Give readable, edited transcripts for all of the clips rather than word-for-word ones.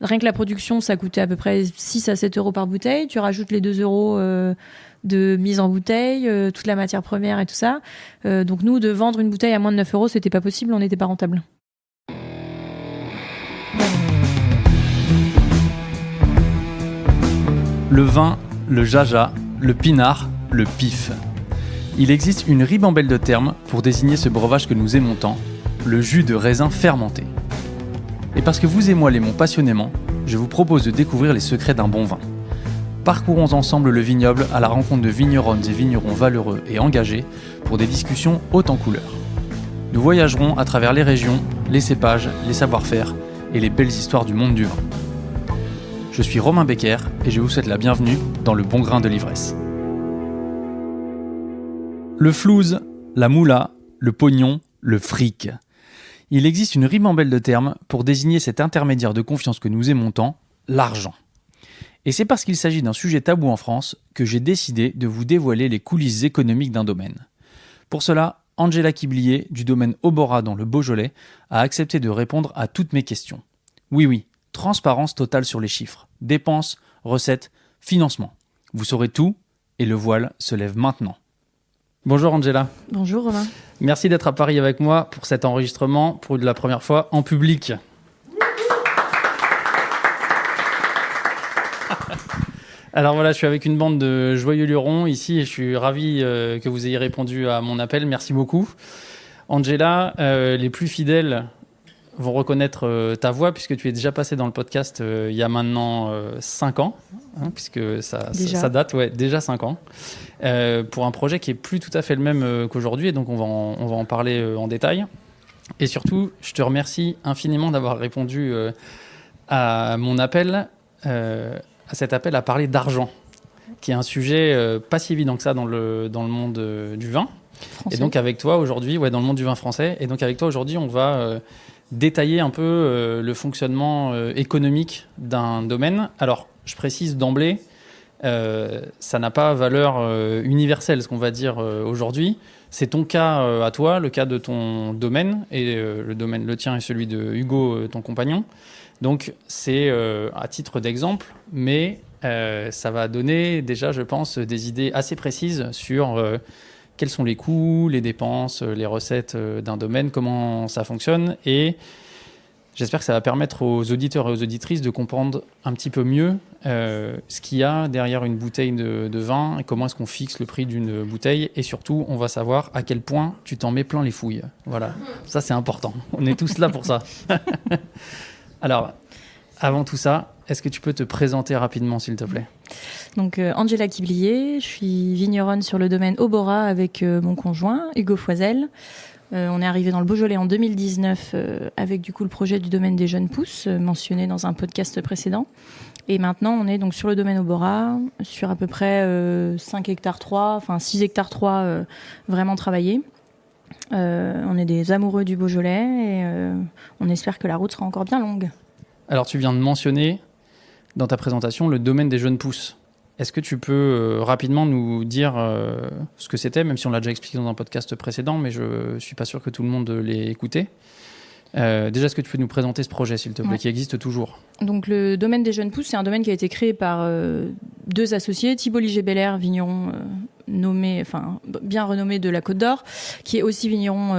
rien que la production, ça coûtait à peu près 6 à 7 euros par bouteille. Tu rajoutes les 2 euros de mise en bouteille, toute la matière première et tout ça. Donc nous, de vendre une bouteille à moins de 9 euros, c'était pas possible, on n'était pas rentable. Le vin, le jaja, le pinard, le pif. Il existe une ribambelle de termes pour désigner ce breuvage que nous aimons tant, le jus de raisin fermenté. Et parce que vous et moi l'aimons passionnément, je vous propose de découvrir les secrets d'un bon vin. Parcourons ensemble le vignoble à la rencontre de vigneronnes et vignerons valeureux et engagés pour des discussions hautes en couleurs. Nous voyagerons à travers les régions, les cépages, les savoir-faire et les belles histoires du monde du vin. Je suis Romain Becker et je vous souhaite la bienvenue dans le bon grain de l'ivresse. Le flouze, la moula, le pognon, le fric. Il existe une ribambelle de termes pour désigner cet intermédiaire de confiance que nous aimons tant, l'argent. Et c'est parce qu'il s'agit d'un sujet tabou en France que j'ai décidé de vous dévoiler les coulisses économiques d'un domaine. Pour cela, Angela Quiblier, du domaine Obora dans le Beaujolais, a accepté de répondre à toutes mes questions. Oui, transparence totale sur les chiffres, dépenses, recettes, financement. Vous saurez tout et le voile se lève maintenant. Bonjour Angela. Bonjour Romain. Merci d'être à Paris avec moi pour cet enregistrement pour la première fois en public. Alors voilà, je suis avec une bande de joyeux lurons ici et je suis ravi que vous ayez répondu à mon appel. Merci beaucoup. Angela, les plus fidèles vont reconnaître ta voix puisque tu es déjà passée dans le podcast il y a maintenant 5 ans, puisque ça date, déjà 5 ans, pour un projet qui est plus tout à fait le même qu'aujourd'hui, et donc on va en parler en détail. Et surtout, je te remercie infiniment d'avoir répondu à mon appel, à cet appel à parler d'argent, qui est un sujet pas si évident que ça dans le monde du vin. Français. Et donc avec toi aujourd'hui, dans le monde du vin français, et donc avec toi aujourd'hui, on va détailler un peu le fonctionnement économique d'un domaine. Alors, je précise d'emblée, ça n'a pas valeur universelle, ce qu'on va dire aujourd'hui. C'est ton cas à toi, le cas de ton domaine, et le tien et celui de Hugo, ton compagnon. Donc, c'est à titre d'exemple, mais ça va donner déjà, je pense, des idées assez précises sur quels sont les coûts, les dépenses, les recettes d'un domaine, comment ça fonctionne. Et j'espère que ça va permettre aux auditeurs et aux auditrices de comprendre un petit peu mieux ce qu'il y a derrière une bouteille de vin et comment est-ce qu'on fixe le prix d'une bouteille. Et surtout, on va savoir à quel point tu t'en mets plein les fouilles. Voilà, ça c'est important. On est tous là pour ça. Alors, avant tout ça, est-ce que tu peux te présenter rapidement, s'il te plaît ? Donc, Angela Quiblier, je suis vigneronne sur le domaine Obora avec mon conjoint, Hugo Foisel. On est arrivé dans le Beaujolais en 2019 avec du coup le projet du domaine des jeunes pousses, mentionné dans un podcast précédent. Et maintenant, on est donc sur le domaine Obora, sur à peu près 6 hectares 3, vraiment travaillés. On est des amoureux du Beaujolais et on espère que la route sera encore bien longue. Alors, tu viens de mentionner dans ta présentation le domaine des jeunes pousses. Est-ce que tu peux rapidement nous dire ce que c'était, même si on l'a déjà expliqué dans un podcast précédent, mais je ne suis pas sûr que tout le monde l'ait écouté. Déjà, est-ce que tu peux nous présenter ce projet, s'il te plaît, qui existe toujours ? Donc, le domaine des jeunes pousses, c'est un domaine qui a été créé par 2 associés, Thibault Liger-Belair, vigneron bien renommé de la Côte d'Or, qui est aussi vigneron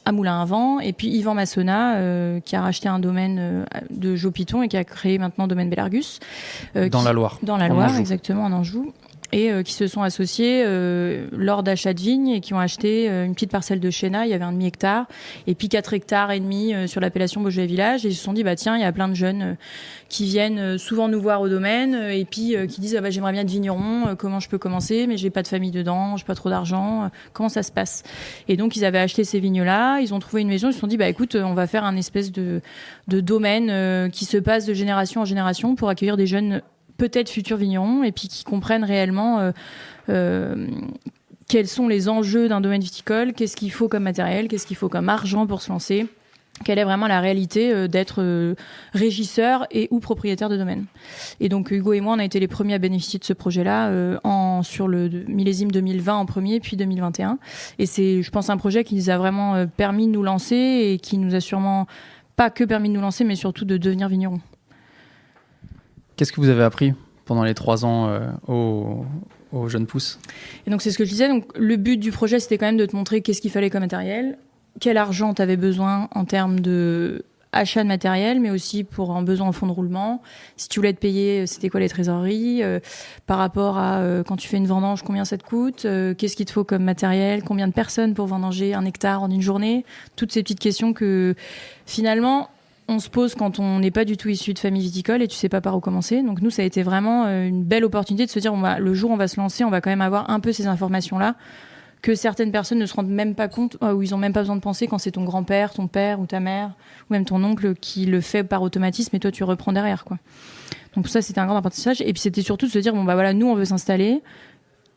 à Moulins-à-Vent, et puis Yvan Massona, qui a racheté un domaine de Jopiton et qui a créé maintenant domaine Bellargus. Dans la Loire. Dans la Loire, exactement, en Anjou. Et qui se sont associés lors d'achats de vignes et qui ont acheté une petite parcelle de Chéna, il y avait 1,5 hectare, et puis 4,5 hectares sur l'appellation Beaujolais Village, et ils se sont dit, tiens, il y a plein de jeunes qui viennent souvent nous voir au domaine, et puis qui disent, j'aimerais bien être vigneron, comment je peux commencer, mais j'ai pas de famille dedans, j'ai pas trop d'argent, comment ça se passe ? Et donc, ils avaient acheté ces vignes-là, ils ont trouvé une maison, ils se sont dit, écoute, on va faire un espèce de domaine qui se passe de génération en génération pour accueillir des jeunes peut-être futurs vignerons, et puis qui comprennent réellement quels sont les enjeux d'un domaine viticole, qu'est-ce qu'il faut comme matériel, qu'est-ce qu'il faut comme argent pour se lancer, quelle est vraiment la réalité d'être régisseur et ou propriétaire de domaine. Et donc Hugo et moi, on a été les premiers à bénéficier de ce projet-là sur le millésime 2020 en premier, puis 2021. Et c'est, je pense, un projet qui nous a vraiment permis de nous lancer et qui nous a sûrement pas que permis de nous lancer, mais surtout de devenir vignerons. Qu'est-ce que vous avez appris pendant les 3 ans aux jeunes pousses? Et donc, c'est ce que je disais. Donc, le but du projet, c'était quand même de te montrer qu'est-ce qu'il fallait comme matériel, quel argent tu avais besoin en termes de achat de matériel, mais aussi pour un besoin en fonds de roulement. Si tu voulais te payer, c'était quoi les trésoreries, par rapport à quand tu fais une vendange, combien ça te coûte, qu'est-ce qu'il te faut comme matériel, combien de personnes pour vendanger 1 hectare en une journée. Toutes ces petites questions que finalement on se pose quand on n'est pas du tout issu de famille viticole et tu sais pas par où commencer. Donc nous, ça a été vraiment une belle opportunité de se dire le jour où on va se lancer, on va quand même avoir un peu ces informations-là que certaines personnes ne se rendent même pas compte, ou ils ont même pas besoin de penser quand c'est ton grand-père, ton père ou ta mère, ou même ton oncle qui le fait par automatisme et toi tu reprends derrière, quoi. Donc c'était un grand apprentissage. Et puis c'était surtout de se dire, nous on veut s'installer,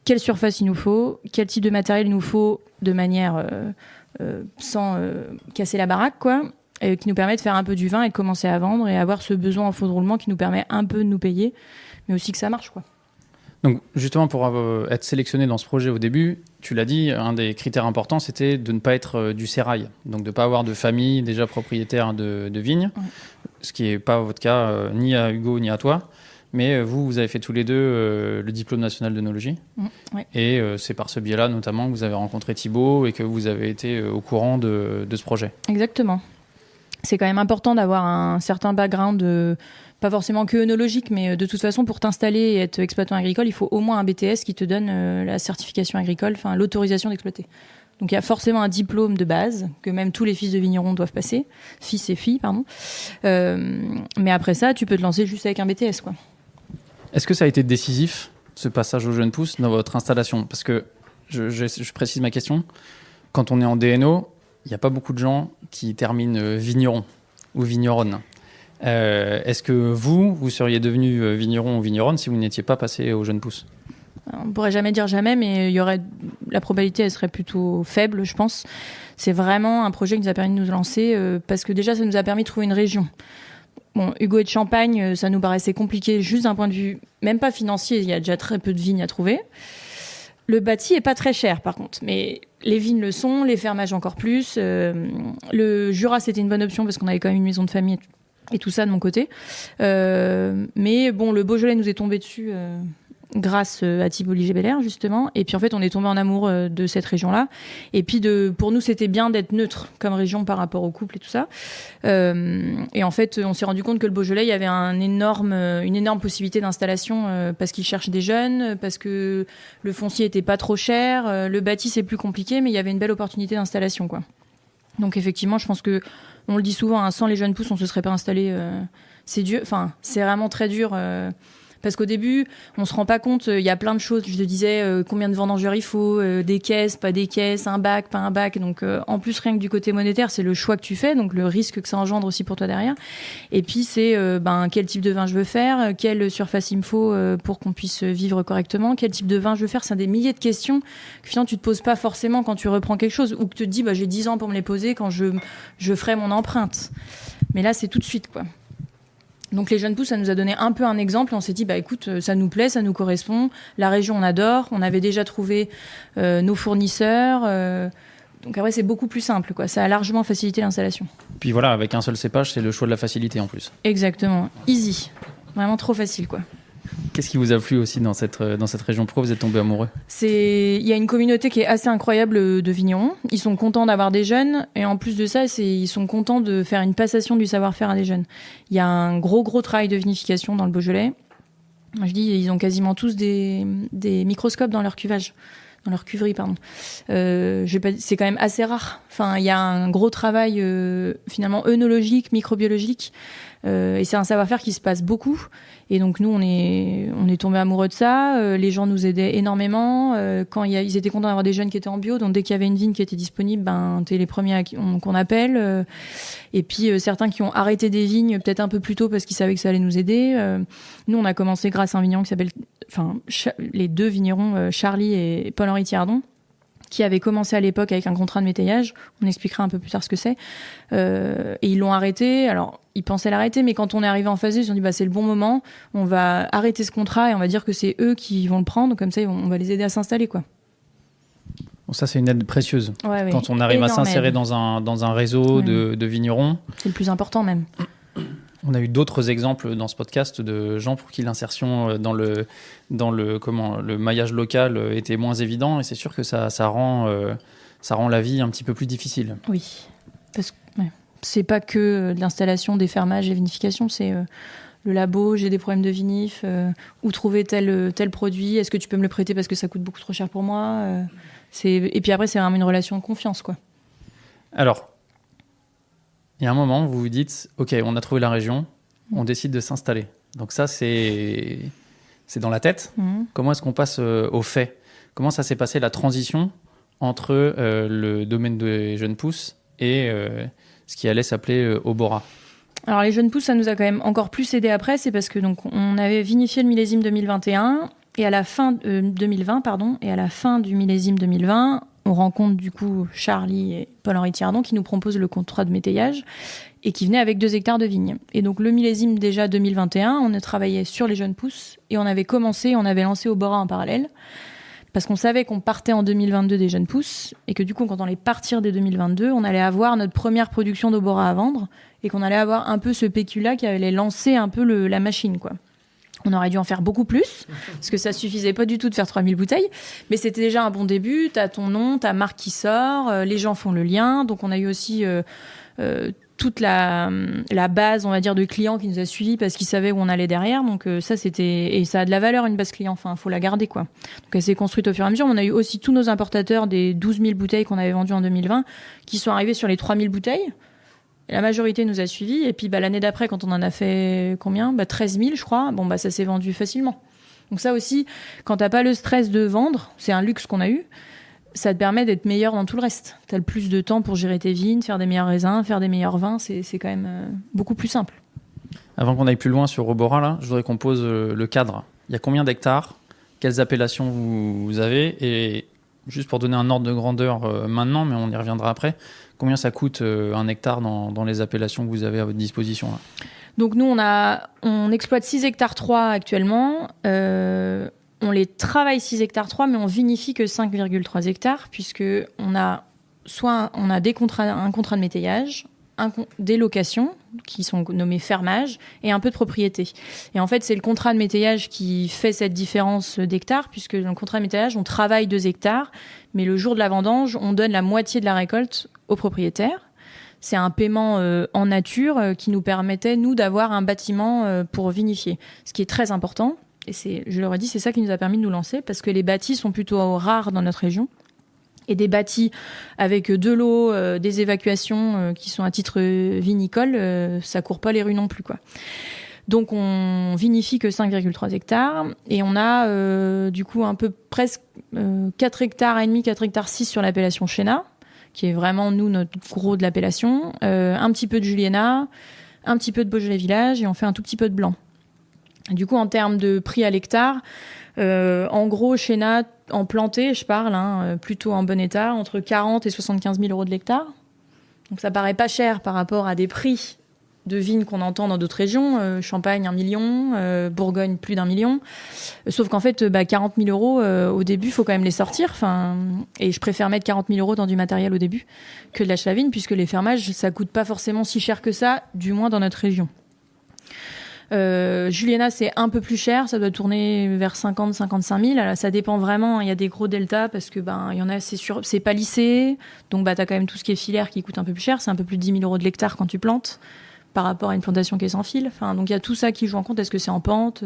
quelle surface il nous faut, quel type de matériel il nous faut de manière sans casser la baraque, quoi, et qui nous permet de faire un peu du vin et de commencer à vendre et avoir ce besoin en faux de roulement qui nous permet un peu de nous payer, mais aussi que ça marche, quoi. Donc justement, pour être sélectionné dans ce projet au début, tu l'as dit, un des critères importants, c'était de ne pas être du sérail, donc de ne pas avoir de famille déjà propriétaire de vignes, ce qui n'est pas votre cas ni à Hugo ni à toi. Mais vous avez fait tous les deux le diplôme national d'œnologie. Ouais. Et c'est par ce biais-là, notamment, que vous avez rencontré Thibaut et que vous avez été au courant de ce projet. Exactement. C'est quand même important d'avoir un certain background, pas forcément que œnologique, mais de toute façon, pour t'installer et être exploitant agricole, il faut au moins un BTS qui te donne la certification agricole, enfin l'autorisation d'exploiter. Donc il y a forcément un diplôme de base que même tous les fils de vignerons doivent passer, fils et filles, pardon. Mais après ça, tu peux te lancer juste avec un BTS, quoi. Est-ce que ça a été décisif, ce passage aux jeunes pousses, dans votre installation? Parce que, je précise ma question, quand on est en DNO, il n'y a pas beaucoup de gens qui terminent vigneron ou vigneronne. Est-ce que vous seriez devenu vigneron ou vigneronne si vous n'étiez pas passé aux jeunes pousses? On ne pourrait jamais dire jamais, mais la probabilité, elle serait plutôt faible, je pense. C'est vraiment un projet qui nous a permis de nous lancer parce que déjà, ça nous a permis de trouver une région. Bon, Hugo est de Champagne, ça nous paraissait compliqué juste d'un point de vue, même pas financier, il y a déjà très peu de vignes à trouver. Le bâti est pas très cher, par contre, mais les vignes le sont, les fermages encore plus. Le Jura, c'était une bonne option parce qu'on avait quand même une maison de famille et tout ça de mon côté. Mais bon, le Beaujolais nous est tombé dessus grâce à Thibaut Liger-Belair, justement. Et puis en fait, on est tombé en amour de cette région-là. Et puis pour nous, c'était bien d'être neutre comme région par rapport au couple et tout ça. Et en fait, on s'est rendu compte que le Beaujolais, il y avait une énorme possibilité d'installation parce qu'ils cherchent des jeunes, parce que le foncier était pas trop cher. Le bâti, c'est plus compliqué, mais il y avait une belle opportunité d'installation, quoi. Donc effectivement, je pense que on le dit souvent, hein, sans les jeunes pousses, on se serait pas installé. C'est dur. Enfin, c'est vraiment très dur. Parce qu'au début, on se rend pas compte, il y a plein de choses. Je te disais combien de vendangeurs il faut, des caisses, pas des caisses, un bac, pas un bac. Donc en plus, rien que du côté monétaire, c'est le choix que tu fais, donc le risque que ça engendre aussi pour toi derrière. Et puis c'est quel type de vin je veux faire, quelle surface il me faut pour qu'on puisse vivre correctement, quel type de vin je veux faire. C'est des milliers de questions que finalement tu te poses pas forcément quand tu reprends quelque chose ou que tu te dis j'ai 10 ans pour me les poser quand je ferai mon empreinte. Mais là, c'est tout de suite, quoi. Donc les jeunes pousses, ça nous a donné un peu un exemple. On s'est dit, écoute, ça nous plaît, ça nous correspond. La région, on adore. On avait déjà trouvé nos fournisseurs. Donc après, c'est beaucoup plus simple, quoi. Ça a largement facilité l'installation. Puis voilà, avec un seul cépage, c'est le choix de la facilité en plus. Exactement. Easy. Vraiment trop facile, quoi. Qu'est-ce qui vous a plu aussi dans cette région? Pourquoi vous êtes tombé amoureux? Il y a une communauté qui est assez incroyable de vignerons. Ils sont contents d'avoir des jeunes. Et en plus de ça, ils sont contents de faire une passation du savoir-faire à des jeunes. Il y a un gros travail de vinification dans le Beaujolais. Moi, je dis, ils ont quasiment tous des microscopes dans leur cuvage. Dans leur cuverie, pardon. C'est quand même assez rare. Enfin, il y a un gros travail finalement œnologique, microbiologique. Et c'est un savoir-faire qui se passe beaucoup. Et donc nous, on est tombés amoureux de ça. Les gens nous aidaient énormément. Ils étaient contents d'avoir des jeunes qui étaient en bio. Donc dès qu'il y avait une vigne qui était disponible, t'es les premiers qu'on appelle. Et puis certains qui ont arrêté des vignes peut-être un peu plus tôt parce qu'ils savaient que ça allait nous aider. Nous, on a commencé grâce à un vigneron qui s'appelle, les deux vignerons, Charlie et Paul-Henri Thiardon, qui avait commencé à l'époque avec un contrat de métayage. On expliquera un peu plus tard ce que c'est. Et ils l'ont arrêté. Alors, ils pensaient l'arrêter, mais quand on est arrivé en phase 2, ils se sont dit, c'est le bon moment. On va arrêter ce contrat et on va dire que c'est eux qui vont le prendre. Comme ça, on va les aider à s'installer, quoi. Bon, ça, c'est une aide précieuse. Ouais, quand on arrive à s'insérer dans un réseau de vignerons. C'est le plus important, même. On a eu d'autres exemples dans ce podcast de gens pour qui l'insertion dans le maillage local était moins évident, et c'est sûr que ça rend la vie un petit peu plus difficile. Oui, parce que c'est pas que de l'installation, des fermages et vinification, c'est le labo, j'ai des problèmes de vinif, où trouver tel produit, est-ce que tu peux me le prêter parce que ça coûte beaucoup trop cher pour moi, et puis après c'est vraiment une relation de confiance, quoi. Alors, il y a un moment où vous vous dites, ok, on a trouvé la région, on décide de s'installer. Donc ça, c'est dans la tête. Comment est-ce qu'on passe aux faits? Comment ça s'est passé la transition entre le domaine des jeunes pousses et ce qui allait s'appeler Obora? Alors les jeunes pousses, ça nous a quand même encore plus aidé après, c'est parce que donc on avait vinifié le millésime 2021 et à la fin 2020 et à la fin du millésime 2020, on rencontre du coup Charlie et Paul-Henri Thiardon qui nous proposent le contrat de métayage et qui venait avec 2 hectares de vignes. Et donc le millésime déjà 2021, on a travaillé sur les jeunes pousses et on avait lancé Obora en parallèle. Parce qu'on savait qu'on partait en 2022 des jeunes pousses et que du coup, quand on allait partir dès 2022, on allait avoir notre première production d'Obora à vendre et qu'on allait avoir un peu ce pécule-là qui allait lancer un peu la machine, quoi. On aurait dû en faire beaucoup plus parce que ça suffisait pas du tout de faire 3000 bouteilles, mais c'était déjà un bon début. T'as ton nom, ta marque qui sort, les gens font le lien. Donc on a eu aussi toute la base, on va dire, de clients qui nous a suivis parce qu'ils savaient où on allait derrière. Donc ça, et ça a de la valeur, une base client. Enfin, faut la garder, quoi. Donc elle s'est construite au fur et à mesure. On a eu aussi tous nos importateurs des 12 000 bouteilles qu'on avait vendues en 2020 qui sont arrivés sur les 3000 bouteilles. Et la majorité nous a suivis. Et puis l'année d'après, quand on en a fait combien 13 000, je crois. Ça s'est vendu facilement. Donc ça aussi, quand t'as pas le stress de vendre, c'est un luxe qu'on a eu. Ça te permet d'être meilleur dans tout le reste. Tu as le plus de temps pour gérer tes vignes, faire des meilleurs raisins, faire des meilleurs vins. C'est quand même beaucoup plus simple. Avant qu'on aille plus loin sur Obora, là, je voudrais qu'on pose le cadre. Il y a combien d'hectares? Quelles appellations vous avez? Et juste pour donner un ordre de grandeur maintenant, mais on y reviendra après, combien ça coûte un hectare dans les appellations que vous avez à votre disposition là? Donc nous, on exploite 6 hectares 3 actuellement. On les travaille 6 hectares 3, mais on vinifie que 5,3 hectares, puisque on a un contrat de métayage, des locations, qui sont nommées fermage, et un peu de propriété. Et en fait, c'est le contrat de métayage qui fait cette différence d'hectares, puisque dans le contrat de métayage, on travaille 2 hectares, mais le jour de la vendange, on donne la moitié de la récolte au propriétaire. C'est un paiement en nature qui nous permettait, nous, d'avoir un bâtiment pour vinifier, ce qui est très important. Et je leur ai dit, c'est ça qui nous a permis de nous lancer, parce que les bâtis sont plutôt rares dans notre région. Et des bâtis avec de l'eau, des évacuations qui sont à titre vinicole, ça court pas les rues non plus, quoi. Donc on vinifie que 5,3 hectares et on a du coup un peu presque 4 hectares et demi, 4 hectares 6 sur l'appellation Chéna, qui est vraiment nous notre gros de l'appellation, un petit peu de Juliena, un petit peu de Beaujolais Village et on fait un tout petit peu de blanc. Du coup, en termes de prix à l'hectare, en gros, Chéna, en planté, je parle, plutôt en bon état, entre 40 et 75 000 euros de l'hectare. Donc ça paraît pas cher par rapport à des prix de vignes qu'on entend dans d'autres régions. Champagne, 1 million, Bourgogne, plus d'1 million. Sauf qu'en fait, 40 000 euros, au début, il faut quand même les sortir. Et je préfère mettre 40 000 euros dans du matériel au début que de l'achat à la vigne, puisque les fermages, ça coûte pas forcément si cher que ça, du moins dans notre région. Juliena, c'est un peu plus cher, ça doit tourner vers 50-55 000. Alors, ça dépend vraiment, il y a des gros deltas parce que il y en a, c'est pas lissé, donc t'as quand même tout ce qui est filaire qui coûte un peu plus cher, c'est un peu plus de 10 000 euros de l'hectare quand tu plantes par rapport à une plantation qui est sans fil. Donc il y a tout ça qui joue en compte. Est-ce que c'est en pente,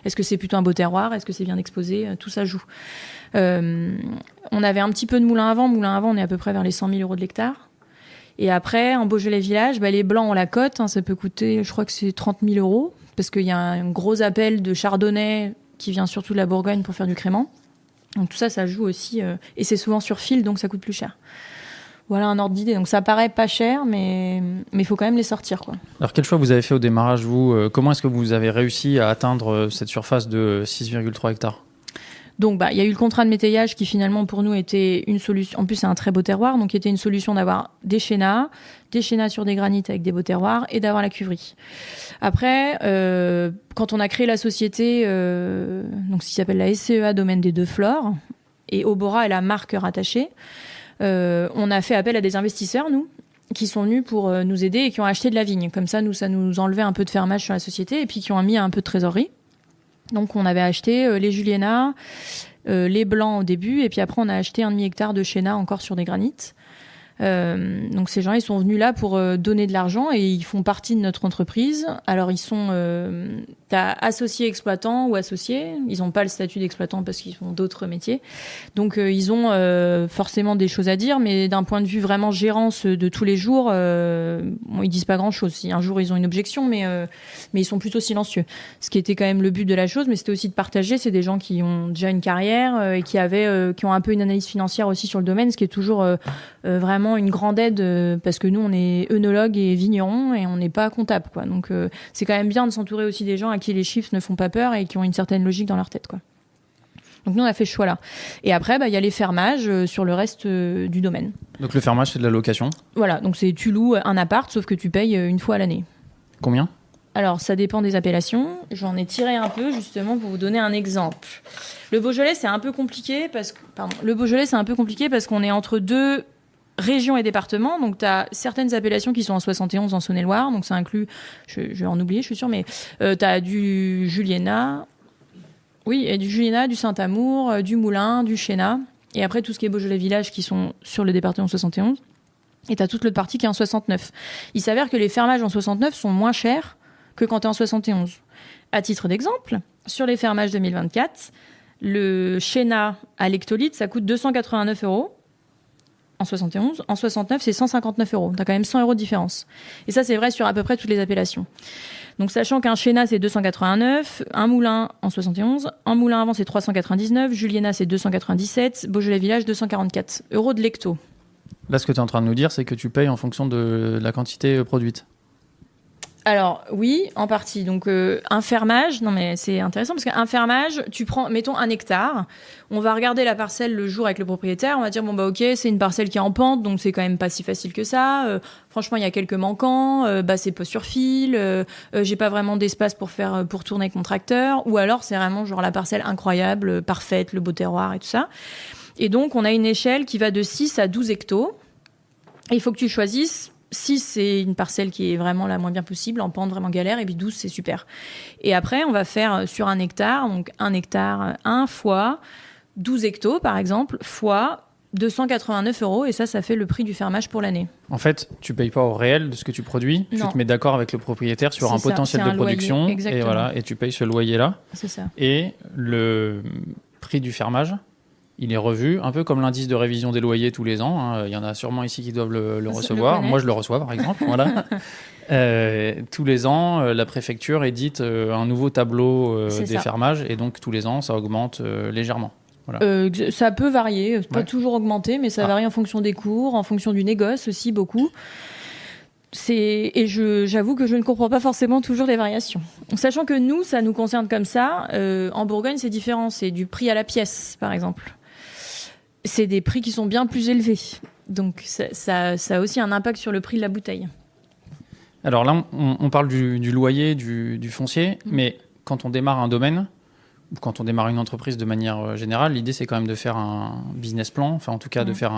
est-ce que c'est plutôt un beau terroir, est-ce que c'est bien exposé, tout ça joue. On avait un petit peu de moulin à vent, on est à peu près vers les 100 000 euros de l'hectare. Et après, en Beaujolais Village, les blancs ont la cote, ça peut coûter, je crois que c'est 30 000 euros, parce qu'il y a un gros appel de chardonnay qui vient surtout de la Bourgogne pour faire du crément. Donc tout ça, ça joue aussi, et c'est souvent sur fil, donc ça coûte plus cher. Voilà un ordre d'idée. Donc ça paraît pas cher, mais il faut quand même les sortir, quoi. Alors quel choix vous avez fait au démarrage, vous? Comment est-ce que vous avez réussi à atteindre cette surface de 6,3 hectares? Donc, il y a eu le contrat de métayage qui, finalement, pour nous, était une solution. En plus, c'est un très beau terroir. Donc, il était une solution d'avoir des chénas sur des granites avec des beaux terroirs et d'avoir la cuverie. Après, quand on a créé la société, donc, ce qui s'appelle la SCEA, Domaine des Deux Flores, et Obora est la marque rattachée, on a fait appel à des investisseurs, nous, qui sont venus pour nous aider et qui ont acheté de la vigne. Comme ça nous enlevait un peu de fermage sur la société et puis qui ont mis un peu de trésorerie. Donc on avait acheté les Juliénas, les blancs au début, et puis après on a acheté un demi-hectare de Chéna encore sur des granites. Donc ces gens, ils sont venus là pour donner de l'argent et ils font partie de notre entreprise. Alors ils sont t'as associés exploitants ou associés. Ils n'ont pas le statut d'exploitant parce qu'ils font d'autres métiers. Donc ils ont forcément des choses à dire, mais d'un point de vue vraiment gérance de tous les jours, ils disent pas grand-chose. Si un jour ils ont une objection, mais ils sont plutôt silencieux. Ce qui était quand même le but de la chose, mais c'était aussi de partager. C'est des gens qui ont déjà une carrière et qui ont un peu une analyse financière aussi sur le domaine, ce qui est toujours vraiment une grande aide parce que nous on est œnologues et vignerons et on n'est pas comptable, quoi. Donc c'est quand même bien de s'entourer aussi des gens à qui les chiffres ne font pas peur et qui ont une certaine logique dans leur tête, quoi. Donc nous on a fait ce choix là. Et après il y a les fermages sur le reste du domaine. Donc le fermage c'est de la location. Voilà, donc tu loues un appart sauf que tu payes une fois à l'année. Combien ? Alors ça dépend des appellations. J'en ai tiré un peu justement pour vous donner un exemple. Le Beaujolais c'est un peu compliqué parce qu'on est entre deux régions et départements. Donc tu as certaines appellations qui sont en 71 en Saône-et-Loire, donc ça inclut, je vais en oublier je suis sûre, mais tu as du Juliénas, et du Juliénas, du Saint-Amour, du Moulin, du Chéna, et après tout ce qui est Beaujolais Village qui sont sur le département 71, et tu as toute l'autre partie qui est en 69. Il s'avère que les fermages en 69 sont moins chers que quand tu es en 71. À titre d'exemple, sur les fermages 2024, le Chéna à l'hectolitre, ça coûte 289 € en 71. En 69, c'est 159 €. T'as quand même 100 € de différence. Et ça, c'est vrai sur à peu près toutes les appellations. Donc, sachant qu'un Chéna, c'est 289, un Moulin en 71, un Moulin avant, c'est 399, Juliénas, c'est 297, Beaujolais Village, 244 € de l'hecto. Là, ce que tu es en train de nous dire, c'est que tu payes en fonction de la quantité produite. Alors, oui, en partie. Donc, un fermage, non mais c'est intéressant parce qu'un fermage, tu prends, mettons, 1 hectare. On va regarder la parcelle le jour avec le propriétaire. On va dire, ok, c'est une parcelle qui est en pente, donc c'est quand même pas si facile que ça. Franchement, il y a quelques manquants. C'est pas sur fil. J'ai pas vraiment d'espace pour tourner avec mon tracteur. Ou alors, c'est vraiment genre la parcelle incroyable, parfaite, le beau terroir et tout ça. Et donc, on a une échelle qui va de 6 à 12 hectos. Et il faut que tu choisisses. 6, c'est une parcelle qui est vraiment la moins bien possible, en pente vraiment galère, et puis 12, c'est super. Et après, on va faire sur 1 hectare, donc 1 hectare, 1 fois 12 hectos, par exemple, fois 289 €, et ça fait le prix du fermage pour l'année. En fait, tu payes pas au réel de ce que tu produis, non. Tu te mets d'accord avec le propriétaire sur un potentiel de production, et tu payes ce loyer-là. C'est ça. Et le prix du fermage, il est revu, un peu comme l'indice de révision des loyers tous les ans. Hein. Il y en a sûrement ici qui doivent le recevoir. Moi, je le reçois, par exemple. Voilà. Tous les ans, la préfecture édite un nouveau tableau des fermages. Et donc, tous les ans, ça augmente légèrement. Voilà. Ça peut varier. Pas toujours augmenter, mais ça varie en fonction des cours, en fonction du négoce aussi, beaucoup. J'avoue que je ne comprends pas forcément toujours les variations. Sachant que nous, ça nous concerne comme ça. En Bourgogne, c'est différent. C'est du prix à la pièce, par exemple. C'est des prix qui sont bien plus élevés. Donc, ça a aussi un impact sur le prix de la bouteille. Alors là, on parle du loyer, du foncier, mais quand on démarre un domaine, ou quand on démarre une entreprise de manière générale, l'idée, c'est quand même de faire un business plan, enfin, en tout cas, de faire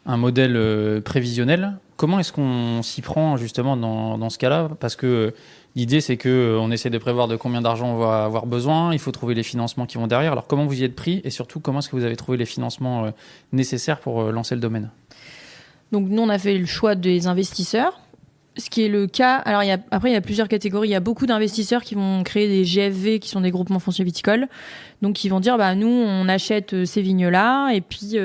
un modèle prévisionnel. Comment est-ce qu'on s'y prend, justement, dans ce cas-là ? Parce que l'idée, c'est qu'on essaie de prévoir de combien d'argent on va avoir besoin. Il faut trouver les financements qui vont derrière. Alors, comment vous y êtes pris ? Et surtout, comment est-ce que vous avez trouvé les financements nécessaires pour lancer le domaine ? Donc, nous, on a fait le choix des investisseurs. Ce qui est le cas... Alors, après, il y a plusieurs catégories. Il y a beaucoup d'investisseurs qui vont créer des GFV, qui sont des groupements fonciers viticoles. Donc, ils vont dire, nous, on achète ces vignes-là. Et puis,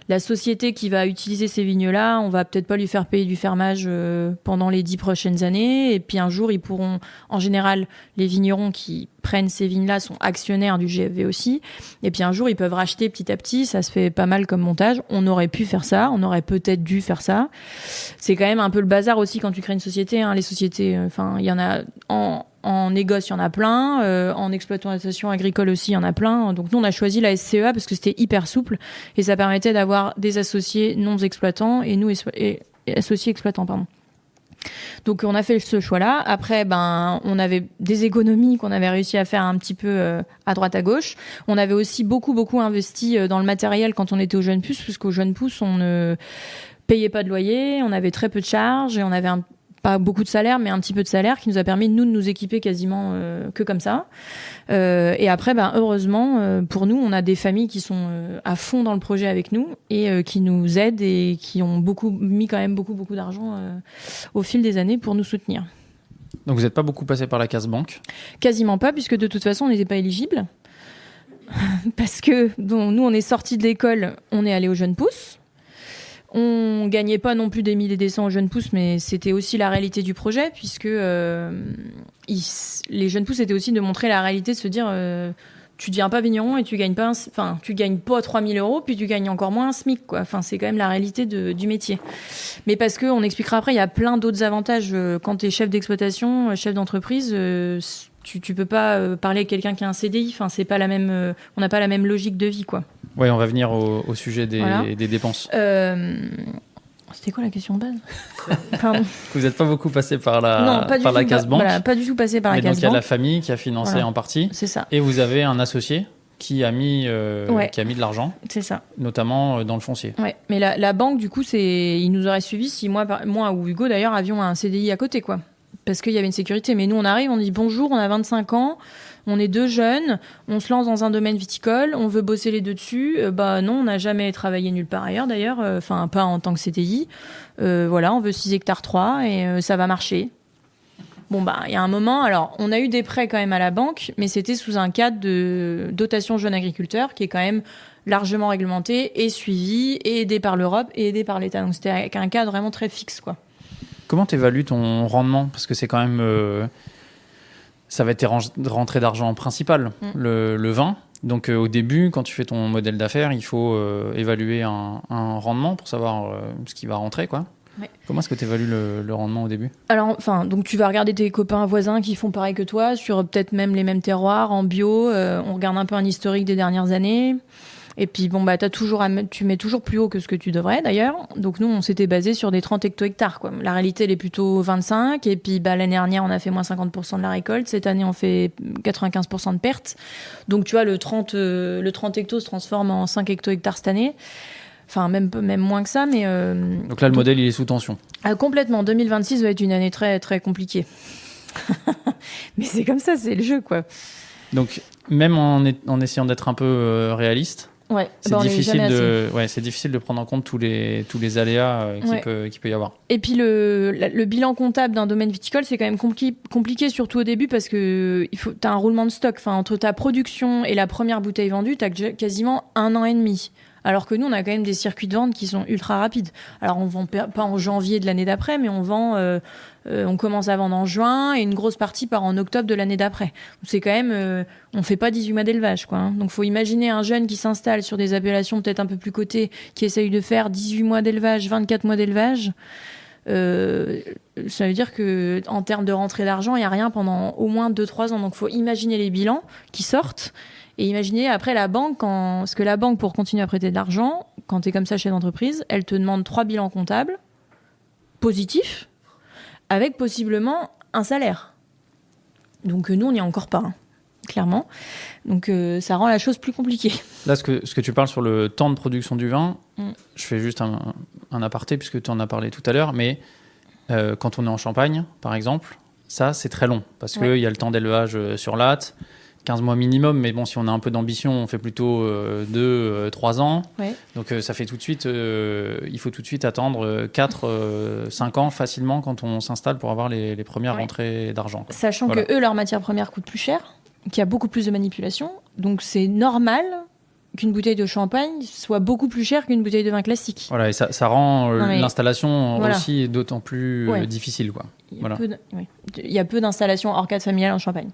la société qui va utiliser ces vignes-là, on va peut-être pas lui faire payer du fermage pendant les 10 prochaines années. Et puis, un jour, ils pourront... En général, les vignerons qui prennent ces vignes-là sont actionnaires du GFV aussi. Et puis, un jour, ils peuvent racheter petit à petit. Ça se fait pas mal comme montage. On aurait pu faire ça. On aurait peut-être dû faire ça. C'est quand même un peu le bazar aussi quand tu crées une société. Les sociétés, il y en a... En négoce, il y en a plein. En exploitation agricole aussi, il y en a plein. Donc, nous, on a choisi la SCEA parce que c'était hyper souple et ça permettait d'avoir des associés non exploitants et nous, associés exploitants, pardon. Donc, on a fait ce choix-là. Après, on avait des économies qu'on avait réussi à faire un petit peu à droite à gauche. On avait aussi beaucoup investi dans le matériel quand on était aux Jeunes Pousses, puisqu'aux Jeunes Pousses, payait pas de loyer, on avait très peu de charges et on avait pas beaucoup de salaire, mais un petit peu de salaire qui nous a permis, nous, de nous équiper quasiment que comme ça. Et après, heureusement, pour nous, on a des familles qui sont à fond dans le projet avec nous et qui nous aident et qui ont mis quand même beaucoup d'argent au fil des années pour nous soutenir. Donc vous n'êtes pas beaucoup passé par la case banque? Quasiment pas, puisque de toute façon, on n'était pas éligible. Parce que nous, on est sortis de l'école, on est allé aux Jeunes Pousses. On gagnait pas non plus des 1000 et des 100 aux Jeunes Pousses, mais c'était aussi la réalité du projet, puisque les Jeunes Pousses, c'était aussi de montrer la réalité, de se dire tu deviens pas vigneron et tu gagnes pas 3000 euros, puis tu gagnes encore moins un SMIC, quoi. Enfin, c'est quand même la réalité du métier. Mais parce que, on expliquera après, il y a plein d'autres avantages. Quand tu es chef d'exploitation, chef d'entreprise, tu peux pas parler avec quelqu'un qui a un CDI. Enfin, c'est pas la même, on n'a pas la même logique de vie, quoi. Oui, on va venir au sujet des dépenses. C'était quoi la question de base? Pardon. Vous n'êtes pas beaucoup passé par la case banque. Voilà, pas du tout passé par la case banque. Donc il y a la famille qui a financé en partie. C'est ça. Et vous avez un associé qui a mis de l'argent. C'est ça. Notamment dans le foncier. Ouais. Mais la banque, du coup, il nous aurait suivi si moi ou Hugo d'ailleurs avions un CDI à côté, quoi. Parce qu'il y avait une sécurité. Mais nous, on arrive, on dit bonjour, on a 25 ans. On est 2 jeunes, on se lance dans un domaine viticole, on veut bosser les 2 dessus. Non, on n'a jamais travaillé nulle part ailleurs d'ailleurs, enfin pas en tant que CDI. Voilà, on veut 6 hectares 3 et ça va marcher. Bon, il y a un moment, alors on a eu des prêts quand même à la banque, mais c'était sous un cadre de dotation jeunes agriculteurs qui est quand même largement réglementé et suivi et aidé par l'Europe et aidé par l'État. Donc c'était avec un cadre vraiment très fixe, quoi. Comment tu évalues ton rendement? Parce que c'est quand même... ça va être tes rentrées d'argent principales, le vin. Donc au début, quand tu fais ton modèle d'affaires, il faut évaluer un rendement pour savoir ce qui va rentrer, quoi. Ouais. Comment est-ce que tu évalues le rendement au début? Alors, donc tu vas regarder tes copains voisins qui font pareil que toi, sur peut-être même les mêmes terroirs, en bio. On regarde un peu un historique des dernières années. Et puis, tu mets toujours plus haut que ce que tu devrais, d'ailleurs. Donc, nous, on s'était basé sur des 30 hecto-hectares, quoi. La réalité, elle est plutôt 25. Et puis, l'année dernière, on a fait moins 50% de la récolte. Cette année, on fait 95% de pertes. Donc, tu vois, le 30 hectos se transforme en 5 hecto-hectares cette année. Enfin, même moins que ça, mais... Donc là, le modèle, il est sous tension. Complètement. 2026 va être une année très, très compliquée. Mais c'est comme ça, c'est le jeu, quoi. Donc, même en essayant d'être un peu réaliste... Ouais, c'est difficile de prendre en compte tous les aléas qu'il peut y avoir. Et puis le bilan comptable d'un domaine viticole, c'est quand même compliqué, surtout au début, parce que t'as un roulement de stock. Enfin, entre ta production et la première bouteille vendue, t'as quasiment 1 an et demi. Alors que nous, on a quand même des circuits de vente qui sont ultra rapides. Alors, on vend pas en janvier de l'année d'après, mais on commence à vendre en juin et une grosse partie part en octobre de l'année d'après. C'est quand même, on fait pas 18 mois d'élevage, quoi. Hein. Donc, faut imaginer un jeune qui s'installe sur des appellations peut-être un peu plus cotées, qui essaye de faire 18 mois d'élevage, 24 mois d'élevage. Ça veut dire que en termes de rentrée d'argent, il y a rien pendant au moins 2-3 ans. Donc, faut imaginer les bilans qui sortent. Et imaginez après la banque, parce que la banque, pour continuer à prêter de l'argent, quand tu es comme ça chef d'entreprise, elle te demande 3 bilans comptables positifs, avec possiblement un salaire. Donc nous, on n'y est encore pas, hein, clairement. Donc ça rend la chose plus compliquée. Là, ce que tu parles sur le temps de production du vin, je fais juste un aparté, puisque tu en as parlé tout à l'heure, mais quand on est en Champagne, par exemple, ça, c'est très long, parce qu'il y a le temps d'élevage sur latte, 15 mois minimum, mais bon, si on a un peu d'ambition, on fait plutôt 2-3 ans. Ouais. Donc ça fait tout de suite, il faut tout de suite attendre 4-5 ans facilement quand on s'installe pour avoir les premières rentrées d'argent, quoi. Sachant que eux, leurs matières premières coûtent plus cher, qu'il y a beaucoup plus de manipulation. Donc c'est normal qu'une bouteille de champagne soit beaucoup plus chère qu'une bouteille de vin classique. Voilà, et ça rend l'installation aussi d'autant plus difficile, quoi. Il y a peu d'installations hors cadre familial en Champagne.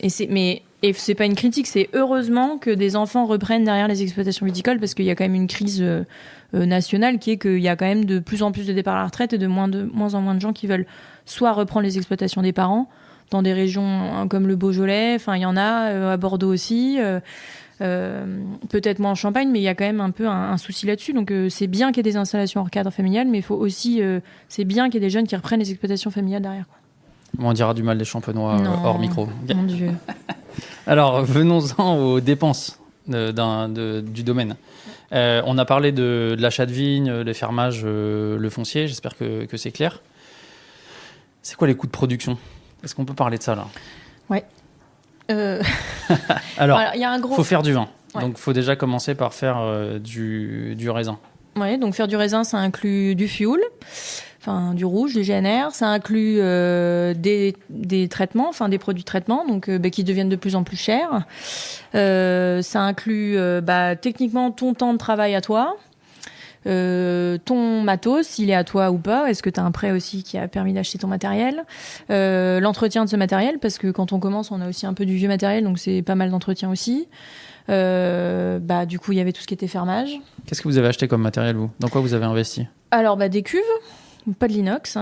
Et c'est pas une critique, c'est heureusement que des enfants reprennent derrière les exploitations viticoles, parce qu'il y a quand même une crise nationale qui est qu'il y a quand même de plus en plus de départs à la retraite et de moins en moins de gens qui veulent soit reprendre les exploitations des parents dans des régions comme le Beaujolais, enfin il y en a à Bordeaux aussi, peut-être moins en Champagne, mais il y a quand même un peu un souci là-dessus. Donc c'est bien qu'il y ait des installations hors cadre familial, mais il faut aussi c'est bien qu'il y ait des jeunes qui reprennent les exploitations familiales derrière, quoi. On dira du mal des Champenois hors micro. Mon Dieu. Alors, venons-en aux dépenses. du domaine. On a parlé de l'achat de vignes, les fermages, le foncier. J'espère que c'est clair. C'est quoi les coûts de production? Est-ce qu'on peut parler de ça là? Ouais. Alors, il y a un gros. Faut faire du vin. Ouais. Donc, il faut déjà commencer par faire du raisin. Ouais, donc faire du raisin, ça inclut du fioul, enfin du rouge, du GNR. Ça inclut des traitements, enfin des produits de traitement, donc qui deviennent de plus en plus chers. Ça inclut techniquement ton temps de travail à toi. Ton matos, s'il est à toi ou pas, est-ce que tu as un prêt aussi qui a permis d'acheter ton matériel, l'entretien de ce matériel, parce que quand on commence, on a aussi un peu du vieux matériel, donc c'est pas mal d'entretien aussi. Du coup, il y avait tout ce qui était fermage. Qu'est-ce que vous avez acheté comme matériel, vous? Dans quoi vous avez investi? Alors, des cuves, pas de l'inox,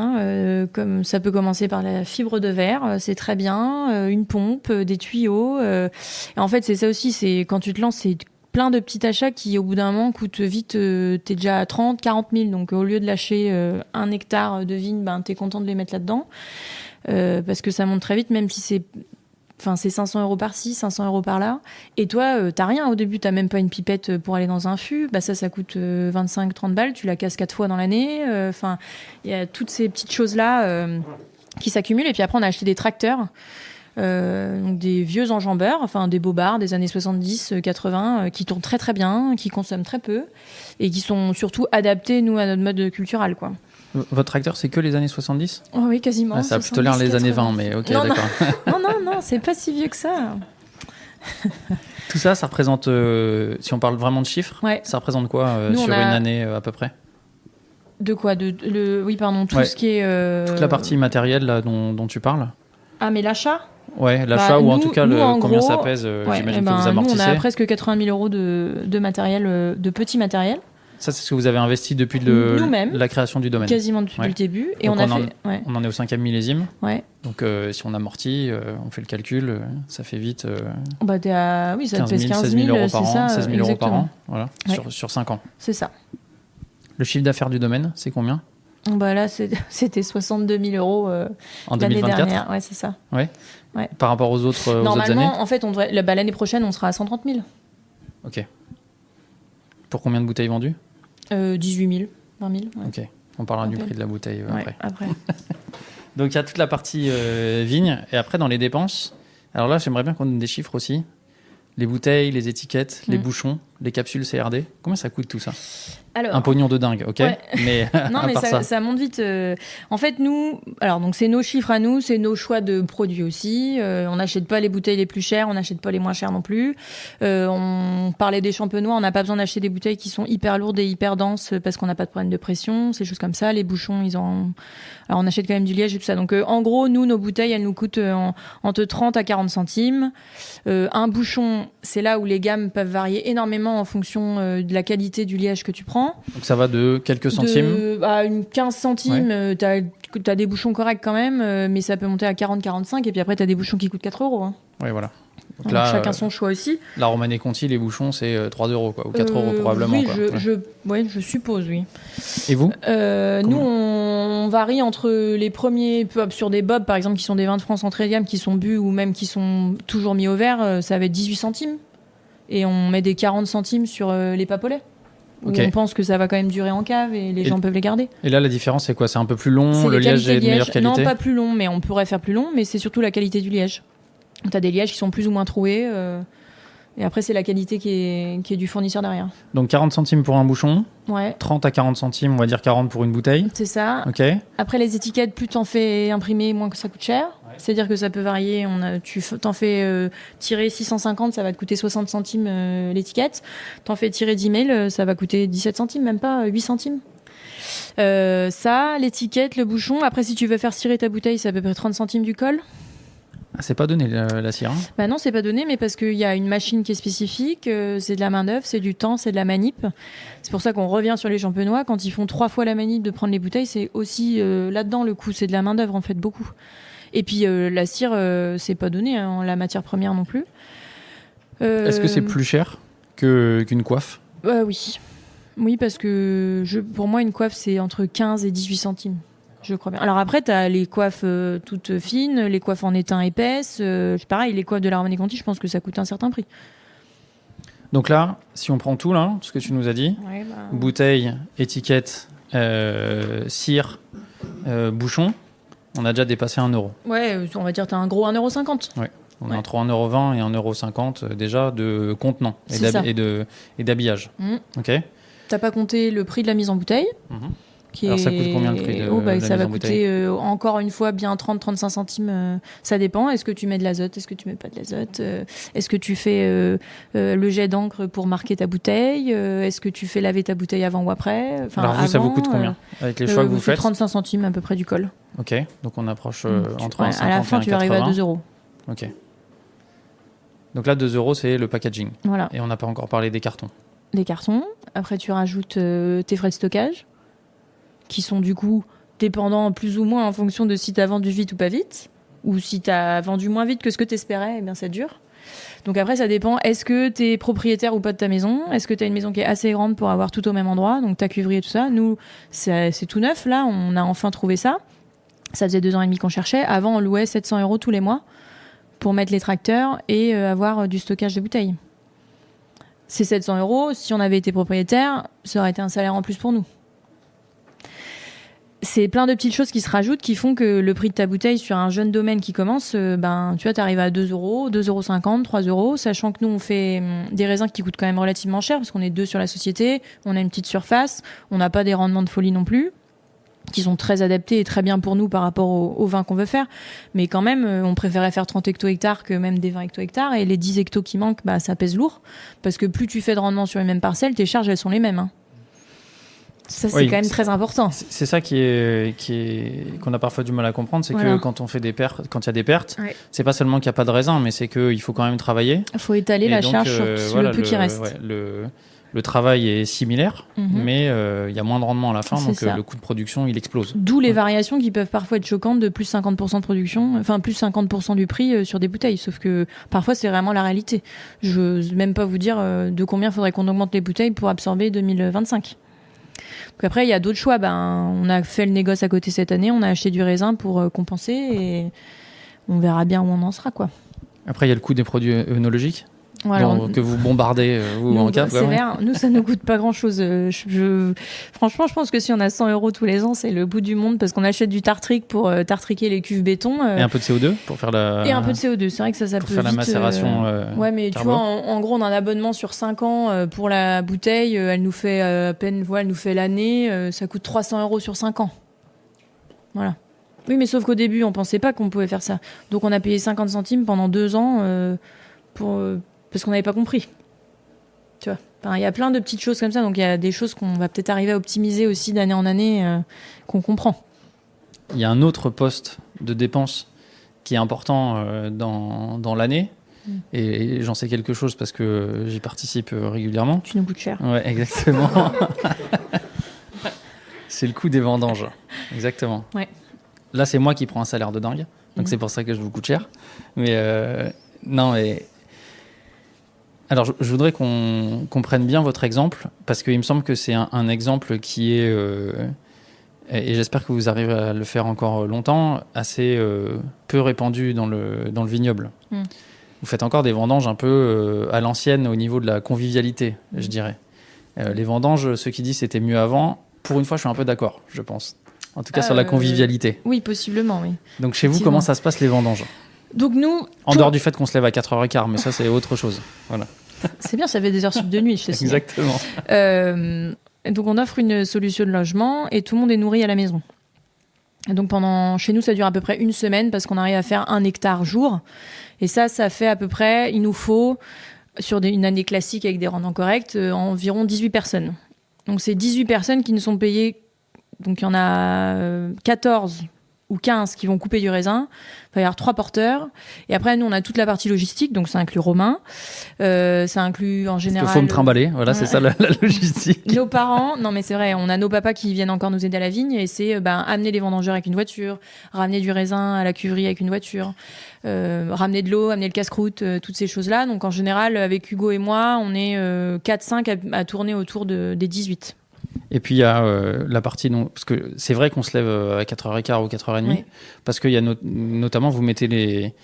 comme ça peut commencer par la fibre de verre, c'est très bien, une pompe, des tuyaux. Et en fait, c'est ça aussi, c'est quand tu te lances, c'est plein de petits achats qui, au bout d'un moment, coûtent vite, t'es déjà à 30, 40 000. Donc, au lieu de lâcher 1 hectare de vigne, t'es content de les mettre là-dedans. Parce que ça monte très vite, même si c'est 500 € par-ci, 500 € par-là. Et toi, t'as rien au début, t'as même pas une pipette pour aller dans un fût. Ça coûte 25-30 balles, tu la casses 4 fois dans l'année. Il y a toutes ces petites choses-là qui s'accumulent. Et puis après, on a acheté des tracteurs. Donc des vieux enjambeurs, des bobards des années 70-80 qui tournent très très bien, qui consomment très peu et qui sont surtout adaptés, nous, à notre mode culturel, quoi. Votre tracteur, c'est que les années 70? Oh oui, quasiment. Ça a plutôt l'air les années 20, mais ok, non, d'accord. Non, c'est pas si vieux que ça. Tout ça, ça représente, si on parle vraiment de chiffres, ouais. Ça représente quoi sur une année à peu près? De quoi Oui, pardon, tout ce qui est... Toute la partie matérielle là, dont tu parles? Ah, mais l'achat? Ouais, l'achat ou en tout cas combien ça pèse, j'imagine que vous amortissez. Nous, on a presque 80 000 € de matériel, de petit matériel. Ça, c'est ce que vous avez investi depuis la création du domaine. Quasiment depuis le début. Et donc on en est au 5e millésime. Ouais. Donc si on amortit, on fait le calcul, ça fait vite. Oui, ça pèse 15 000 €, euros par an, 16 000 € par an, voilà, ouais. sur 5 ans. C'est ça. Le chiffre d'affaires du domaine, c'est combien? Là, c'était 62 000 € en l'année 2024. dernière. Ouais, c'est ça. Ouais. Par rapport aux autres années. Normalement, en fait, l'année prochaine, on sera à 130 000. Ok. Pour combien de bouteilles vendues? 18 000, 20 000. Ouais. Ok. On parlera du prix de la bouteille après. Donc il y a toute la partie vigne et après dans les dépenses. Alors là, j'aimerais bien qu'on donne des chiffres aussi. Les bouteilles, les étiquettes, les bouchons, les capsules CRD. Combien ça coûte tout ça? Alors, un pognon de dingue, ok. Ouais. Mais non, mais ça monte vite. En fait, nous, donc c'est nos chiffres à nous, c'est nos choix de produits aussi. On n'achète pas les bouteilles les plus chères, on n'achète pas les moins chères non plus. On parlait des champenois, on n'a pas besoin d'acheter des bouteilles qui sont hyper lourdes et hyper denses parce qu'on n'a pas de problème de pression, ces choses comme ça. Les bouchons, alors on achète quand même du liège et tout ça. Donc en gros, nous, nos bouteilles, elles nous coûtent entre 30 à 40 centimes. Un bouchon, c'est là où les gammes peuvent varier énormément en fonction de la qualité du liège que tu prends. Donc ça va de quelques centimes une 15 centimes, ouais. T'as des bouchons corrects quand même, mais ça peut monter à 40-45, et puis après t'as des bouchons qui coûtent 4 €. Hein. Oui, voilà. Donc là, chacun son choix aussi. La Romanée Conti, les bouchons, c'est 3 € quoi, ou 4 € probablement. Oui, quoi. Je suppose, oui. Et vous nous, on varie entre les premiers, sur des bobs par exemple, qui sont des vins de France entrée de gamme, qui sont bu ou même qui sont toujours mis au verre, ça va être 18 centimes. Et on met des 40 centimes sur les papolets. Okay. On pense que ça va quand même durer en cave et les gens peuvent les garder. Et là, la différence, c'est quoi? C'est un peu plus long, le liège est de meilleure qualité? Non, pas plus long, mais on pourrait faire plus long, mais c'est surtout la qualité du liège. Tu as des lièges qui sont plus ou moins troués, et après, c'est la qualité qui est du fournisseur derrière. Donc 40 centimes pour un bouchon, ouais. 30 à 40 centimes, on va dire 40 pour une bouteille. C'est ça. Okay. Après, les étiquettes, plus t'en fais imprimer, moins que ça coûte cher. Ouais. C'est-à-dire que ça peut varier. Tu t'en fais tirer 650, ça va te coûter 60 centimes l'étiquette. T'en fais tirer 10 000, ça va coûter 17 centimes, même pas 8 centimes. Ça, l'étiquette, le bouchon. Après, si tu veux faire cirer ta bouteille, c'est à peu près 30 centimes du col. Ah, c'est pas donné la cire? Non, c'est pas donné, mais parce qu'il y a une machine qui est spécifique, c'est de la main-d'œuvre, c'est du temps, c'est de la manip. C'est pour ça qu'on revient sur les champenois. Quand ils font 3 fois la manip de prendre les bouteilles, c'est aussi là-dedans le coût, c'est de la main-d'œuvre en fait, beaucoup. Et puis la cire, c'est pas donné, hein, la matière première non plus. Est-ce que c'est plus cher qu'une coiffe? Oui. Oui, parce que pour moi, une coiffe, c'est entre 15 et 18 centimes. Je crois bien. Alors après, tu as les coiffes toutes fines, les coiffes en étain épaisse. Pareil, les coiffes de la Romanée Conti, je pense que ça coûte un certain prix. Donc là, si on prend tout, là, ce que tu nous as dit, Ouais, bouteille, étiquette, cire, bouchon, on a déjà dépassé 1 euro. Ouais, on va dire t'as un gros 1,50 €. Ouais. On est entre 1,20 € et 1,50 € déjà de contenant et d'habillage. Ok. T'as pas compté le prix de la mise en bouteille. Alors ça coûte combien le prix de la ça va mise en bouteille coûter encore une fois bien 30-35 centimes. Ça dépend. Est-ce que tu mets de l'azote? Est-ce que tu mets pas de l'azote? Est-ce que tu fais le jet d'encre pour marquer ta bouteille? Est-ce que tu fais laver ta bouteille avant ou après? Alors vous, ça vous coûte combien avec les choix que vous faites? 35 centimes à peu près du col. Ok, donc on approche entre 1,50 à la fin, et 1,80 €. tu arrives à 2 €. Ok. Donc là, 2 € c'est le packaging. Voilà. Et on n'a pas encore parlé des cartons. Des cartons. Après, tu rajoutes tes frais de stockage, qui sont du coup dépendants plus ou moins en fonction de si tu as vendu vite ou pas vite, ou si tu as vendu moins vite que ce que tu espérais, eh bien ça dure. Donc après, ça dépend. Est-ce que tu es propriétaire ou pas de ta maison? Est-ce que tu as une maison qui est assez grande pour avoir tout au même endroit? Donc ta cuverie et tout ça. Nous, c'est tout neuf. Là, on a enfin trouvé ça. Ça faisait 2 ans et demi qu'on cherchait. Avant, on louait 700 € tous les mois pour mettre les tracteurs et avoir du stockage de bouteilles. Ces 700 €, si on avait été propriétaire, ça aurait été un salaire en plus pour nous. C'est plein de petites choses qui se rajoutent qui font que le prix de ta bouteille sur un jeune domaine qui commence, tu vois, t'arrives à 2 €, 2,50 €, 3 €, sachant que nous, on fait des raisins qui coûtent quand même relativement cher parce qu'on est 2 sur la société, on a une petite surface, on n'a pas des rendements de folie non plus, qui sont très adaptés et très bien pour nous par rapport au vin qu'on veut faire. Mais quand même, on préférait faire 30 hecto-hectares que même des 20 hecto-hectares. Et les 10 hectos qui manquent, ça pèse lourd. Parce que plus tu fais de rendement sur les mêmes parcelles, tes charges, elles sont les mêmes. Hein. Ça, c'est quand même très important. C'est ça qu'on a parfois du mal à comprendre, c'est que quand il y a des pertes, c'est pas seulement qu'il n'y a pas de raisin, mais c'est qu'il faut quand même travailler. Il faut étaler la charge sur le peu qui reste. Ouais, le travail est similaire, mais il y a moins de rendement à la fin, donc le coût de production, il explose. D'où les variations qui peuvent parfois être choquantes de plus 50% de production, enfin plus 50% du prix sur des bouteilles. Sauf que parfois, c'est vraiment la réalité. Je n'ose même pas vous dire de combien il faudrait qu'on augmente les bouteilles pour absorber 2025. Donc après, il y a d'autres choix. On a fait le négoce à côté cette année, on a acheté du raisin pour compenser et on verra bien où on en sera, quoi. Après, il y a le coût des produits œnologiques. Voilà, que vous bombardez vous en cave. C'est vert. Nous, ça ne nous coûte pas grand-chose. Franchement, je pense que si on a 100 € tous les ans, c'est le bout du monde parce qu'on achète du tartrique pour tartriquer les cuves béton. Et un peu de CO2 pour faire la... Et un peu de CO2. C'est vrai que ça peut faire vite, la macération ouais, mais carbo. Tu vois, en gros, on a un abonnement sur 5 ans pour la bouteille. Elle nous fait à peine... elle nous fait l'année. Ça coûte 300 € sur 5 ans. Voilà. Oui, mais sauf qu'au début, on pensait pas qu'on pouvait faire ça. Donc, on a payé 50 centimes pendant 2 ans parce qu'on n'avait pas compris. Tu vois. Enfin, il y a plein de petites choses comme ça, donc il y a des choses qu'on va peut-être arriver à optimiser aussi d'année en année, qu'on comprend. Il y a un autre poste de dépense qui est important dans l'année, et j'en sais quelque chose parce que j'y participe régulièrement. Tu nous coûtes cher. Ouais, exactement. C'est le coût des vendanges. Exactement. Ouais. Là, c'est moi qui prends un salaire de dingue, donc c'est pour ça que je vous coûte cher. Mais non, mais... Alors, je voudrais qu'on comprenne bien votre exemple, parce qu'il me semble que c'est un exemple qui est, et j'espère que vous arriverez à le faire encore longtemps, assez peu répandu dans le vignoble. Vous faites encore des vendanges un peu à l'ancienne au niveau de la convivialité, je dirais. Les vendanges, ceux qui disent c'était mieux avant, pour une fois, je suis un peu d'accord, je pense. En tout cas, sur la convivialité. Oui, possiblement, oui. Donc, chez vous, comment ça se passe, les vendanges ? Donc nous... En dehors du fait qu'on se lève à 4h15, mais ça, c'est autre chose. Voilà. C'est bien, ça fait des heures sup de nuit, je te signale. Exactement. Donc, on offre une solution de logement et tout le monde est nourri à la maison. Et donc, chez nous, ça dure à peu près 1 semaine parce qu'on arrive à faire 1 hectare jour. Et ça fait à peu près, il nous faut, sur une année classique avec des rendements corrects, environ 18 personnes. Donc, c'est 18 personnes qui nous sont payées. Donc, il y en a 14 ou 15 qui vont couper du raisin. Il va y avoir 3 porteurs. Et après, nous, on a toute la partie logistique. Donc, ça inclut Romain. Ça inclut, en général... Il faut me trimballer. Voilà, c'est ça, la logistique. Nos parents... Non, mais c'est vrai. On a nos papas qui viennent encore nous aider à la vigne. Et c'est amener les vendangeurs avec une voiture, ramener du raisin à la cuverie avec une voiture, ramener de l'eau, amener le casse-croûte, toutes ces choses-là. Donc, en général, avec Hugo et moi, on est 4-5 à tourner autour des 18. Et puis il y a la partie parce que c'est vrai qu'on se lève à 4h15 ou 4h30, parce qu'il y a notamment vous mettez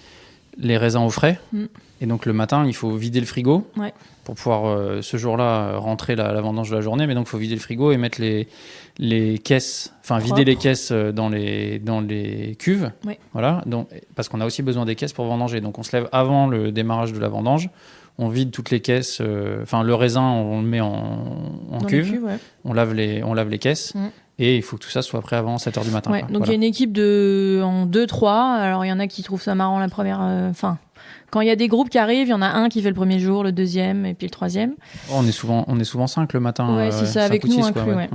les raisins au frais. Mm. Et donc le matin, il faut vider le frigo Ouais. pour pouvoir ce jour-là rentrer la vendange de la journée. Mais donc il faut vider le frigo et mettre les caisses, enfin vider les caisses dans les cuves. Ouais. Voilà. Donc, parce qu'on a aussi besoin des caisses pour vendanger. Donc on se lève avant le démarrage de la vendange. On vide toutes les caisses. Enfin le raisin, on le met en cuve. Ouais. On lave les caisses. Mm. Et il faut que tout ça soit prêt avant 7h du matin. Ouais, Quoi. donc il y a une équipe en 2-3. Alors il y en a qui trouvent ça marrant la première. Quand il y a des groupes qui arrivent, il y en a un qui fait le premier jour, le deuxième et puis le troisième. On est souvent 5 le matin. Ouais, c'est ça, avec nous 6, inclus. Ouais.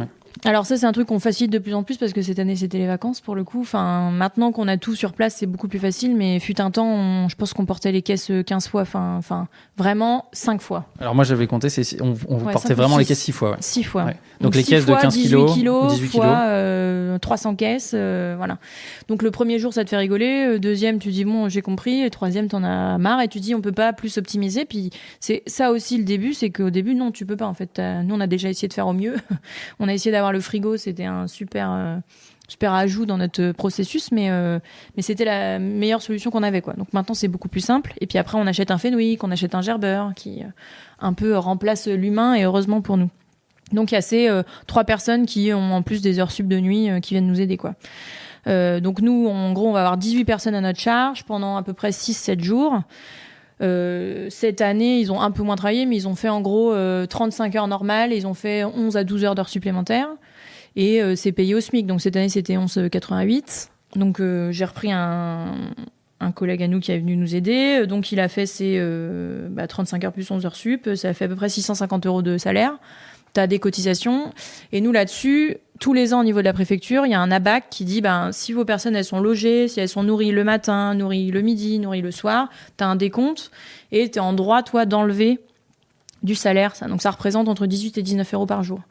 Alors ça, c'est un truc qu'on facilite de plus en plus parce que cette année, c'était les vacances pour le coup. Enfin, maintenant qu'on a tout sur place, c'est beaucoup plus facile. Mais fut un temps, je pense qu'on portait les caisses 15 fois. Enfin, vraiment 5 fois. Alors moi, j'avais compté, on portait vraiment les caisses 6 fois. Ouais. 6 fois. Ouais. Donc les caisses de 15 kilos, 18 fois 300 caisses. Voilà. Donc le premier jour, ça te fait rigoler. Deuxième, tu dis bon, j'ai compris. Et troisième, t'en as marre et tu dis on peut pas plus optimiser. Puis c'est ça aussi le début, c'est qu'au début, non, tu peux pas. En fait, nous, on a déjà essayé de faire au mieux. On a essayé d'avoir le frigo, c'était un super ajout dans notre processus, mais c'était la meilleure solution qu'on avait, quoi. Donc maintenant, c'est beaucoup plus simple. Et puis après, on achète un Fenwick, on achète un gerbeur qui un peu remplace l'humain, et heureusement pour nous. Donc il y a ces 3 personnes qui ont en plus des heures sup de nuit qui viennent nous aider, quoi. Donc nous, en gros, on va avoir 18 personnes à notre charge pendant à peu près 6-7 jours. Cette année, ils ont un peu moins travaillé, mais ils ont fait en gros 35 heures normales, et ils ont fait 11 à 12 heures d'heures supplémentaires. Et c'est payé au SMIC. Donc cette année, c'était 11,88. Donc j'ai repris un collègue à nous qui est venu nous aider. Donc il a fait ses 35 heures plus 11 heures sup. Ça fait à peu près 650 € de salaire. T'as des cotisations. Et nous, là-dessus, tous les ans, au niveau de la préfecture, il y a un ABAC qui dit, si vos personnes, elles sont logées, si elles sont nourries le matin, nourries le midi, nourries le soir, t'as un décompte et t'es en droit, toi, d'enlever du salaire. Ça. Donc, ça représente entre 18 et 19 € par jour.